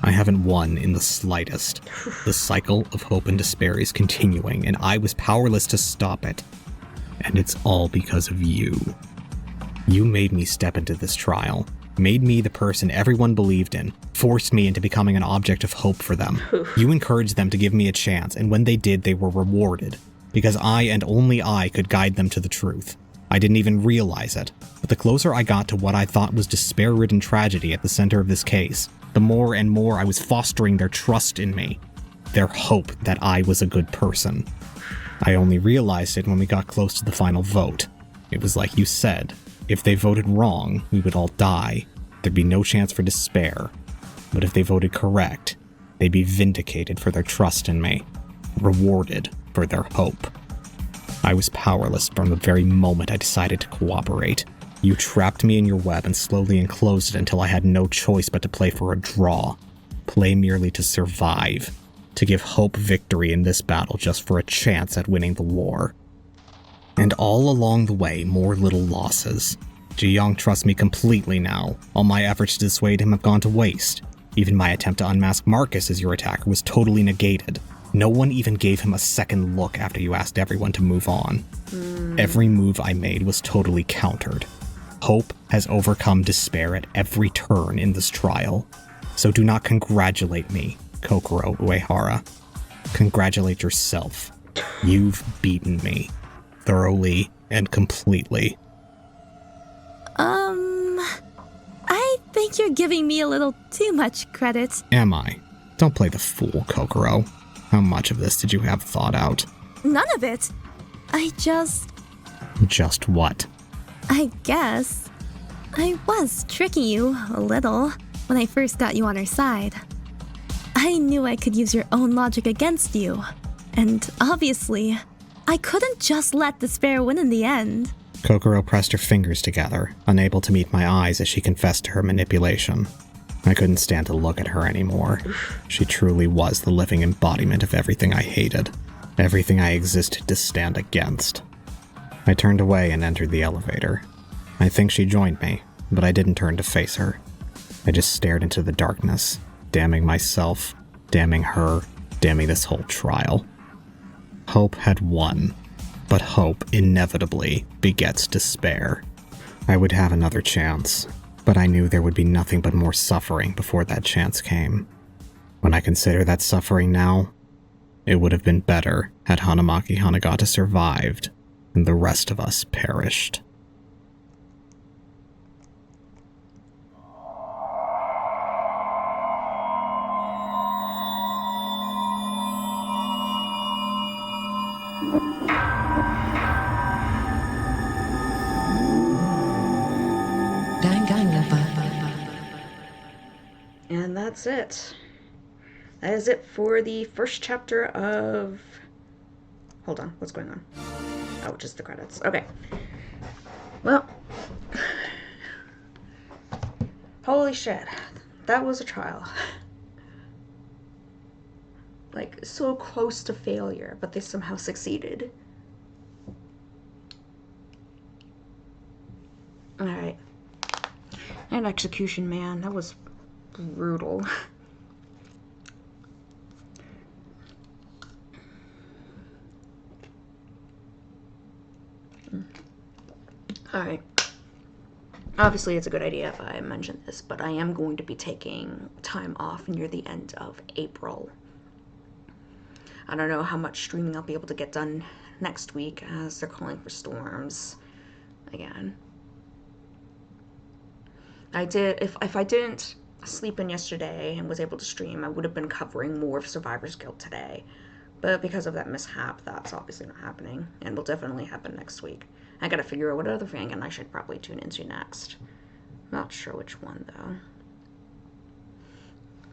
I haven't won in the slightest. The cycle of hope and despair is continuing, and I was powerless to stop it. And it's all because of you. You made me step into this trial, made me the person everyone believed in, forced me into becoming an object of hope for them. You encouraged them to give me a chance, and when they did, they were rewarded, because I and only I could guide them to the truth. I didn't even realize it, but the closer I got to what I thought was despair-ridden tragedy at the center of this case, the more and more I was fostering their trust in me, their hope that I was a good person. I only realized it when we got close to the final vote. It was like you said, if they voted wrong, we would all die. There'd be no chance for despair. But if they voted correct, they'd be vindicated for their trust in me, rewarded for their hope. I was powerless from the very moment I decided to cooperate. You trapped me in your web and slowly enclosed it until I had no choice but to play for a draw. Play merely to survive. To give hope victory in this battle just for a chance at winning the war. And all along the way, more little losses. Ji-young trusts me completely now. All my efforts to dissuade him have gone to waste. Even my attempt to unmask Marcus as your attacker was totally negated. No one even gave him a second look after you asked everyone to move on. Every move I made was totally countered. Hope has overcome despair at every turn in this trial. So do not congratulate me, Kokoro Uehara. Congratulate yourself. You've beaten me. Thoroughly and completely. I think you're giving me a little too much credit. Am I? Don't play the fool, Kokoro. How much of this did you have thought out? None of it. Just what? I guess I was tricking you a little when I first got you on our side. I knew I could use your own logic against you. And obviously, I couldn't just let despair win in the end. Kokoro pressed her fingers together, unable to meet my eyes as she confessed to her manipulation. I couldn't stand to look at her anymore. She truly was the living embodiment of everything I hated, everything I existed to stand against. I turned away and entered the elevator. I think she joined me, but I didn't turn to face her. I just stared into the darkness, damning myself, damning her, damning this whole trial. Hope had won, but hope inevitably begets despair. I would have another chance, but I knew there would be nothing but more suffering before that chance came. When I consider that suffering now, it would have been better had Hanamaki Hanagata survived and the rest of us perished. And that's it. That is it for the first chapter of... Hold on, what's going on? Oh, just the credits. Okay. Well. Holy shit. That was a trial. Like, so close to failure, but they somehow succeeded. Alright. And execution, man. That was brutal. Alright. Obviously, it's a good idea if I mention this, but I am going to be taking time off near the end of April. I don't know how much streaming I'll be able to get done next week, as they're calling for storms again. If I didn't sleep in yesterday and was able to stream, I would have been covering more of Survivor's Guild today. But because of that mishap, that's obviously not happening, and will definitely happen next week. I gotta figure out what other fangin I should probably tune into next. Not sure which one,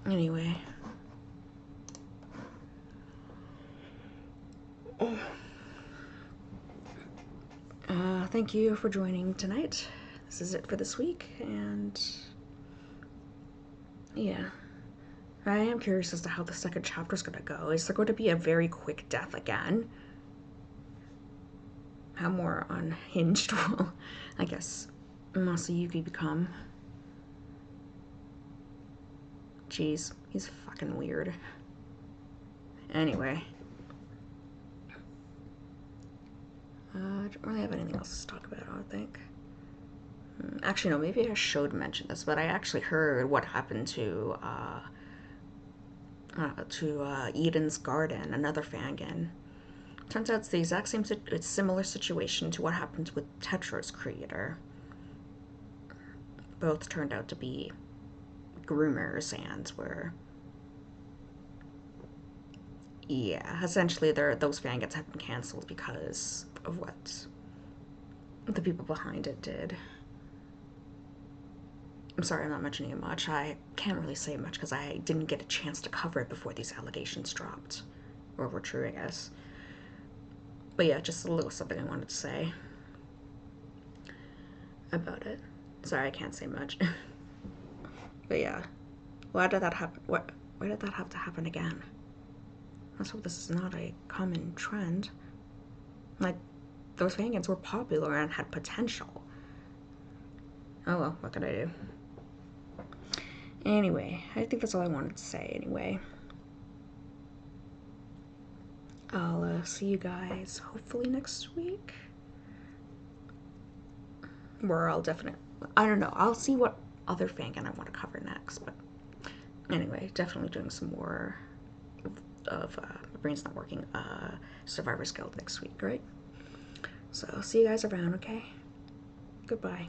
though. Anyway. Thank you for joining tonight. This is it for this week, and yeah. I am curious as to how the second chapter is going to go. Is there going to be a very quick death again? How more unhinged will, I guess, Masayuki become? Jeez, he's fucking weird. Anyway. I don't really have anything else to talk about, I don't think. Actually, no, maybe I should mention this, but I actually heard what happened to Eden's Garden, another fangin. Turns out it's the exact same, similar situation to what happened with Tetra's creator. Both turned out to be groomers and were... Yeah, essentially those fangins have been cancelled because of what the people behind it did. I'm sorry I'm not mentioning it much. I can't really say much because I didn't get a chance to cover it before these allegations dropped. Or were true, I guess. But yeah, just a little something I wanted to say about it. Sorry, I can't say much. But yeah. Why did that happen? Why did that have to happen again? Let's hope this is not a common trend. Like, those fangins were popular and had potential. Oh well, what could I do? Anyway, I think that's all I wanted to say anyway. I'll see you guys hopefully next week. Where I'll definitely... I don't know. I'll see what other fangin I want to cover next. But anyway, definitely doing some more of my brain's not working, Survivor's Guild next week, right? So, see you guys around, okay? Goodbye.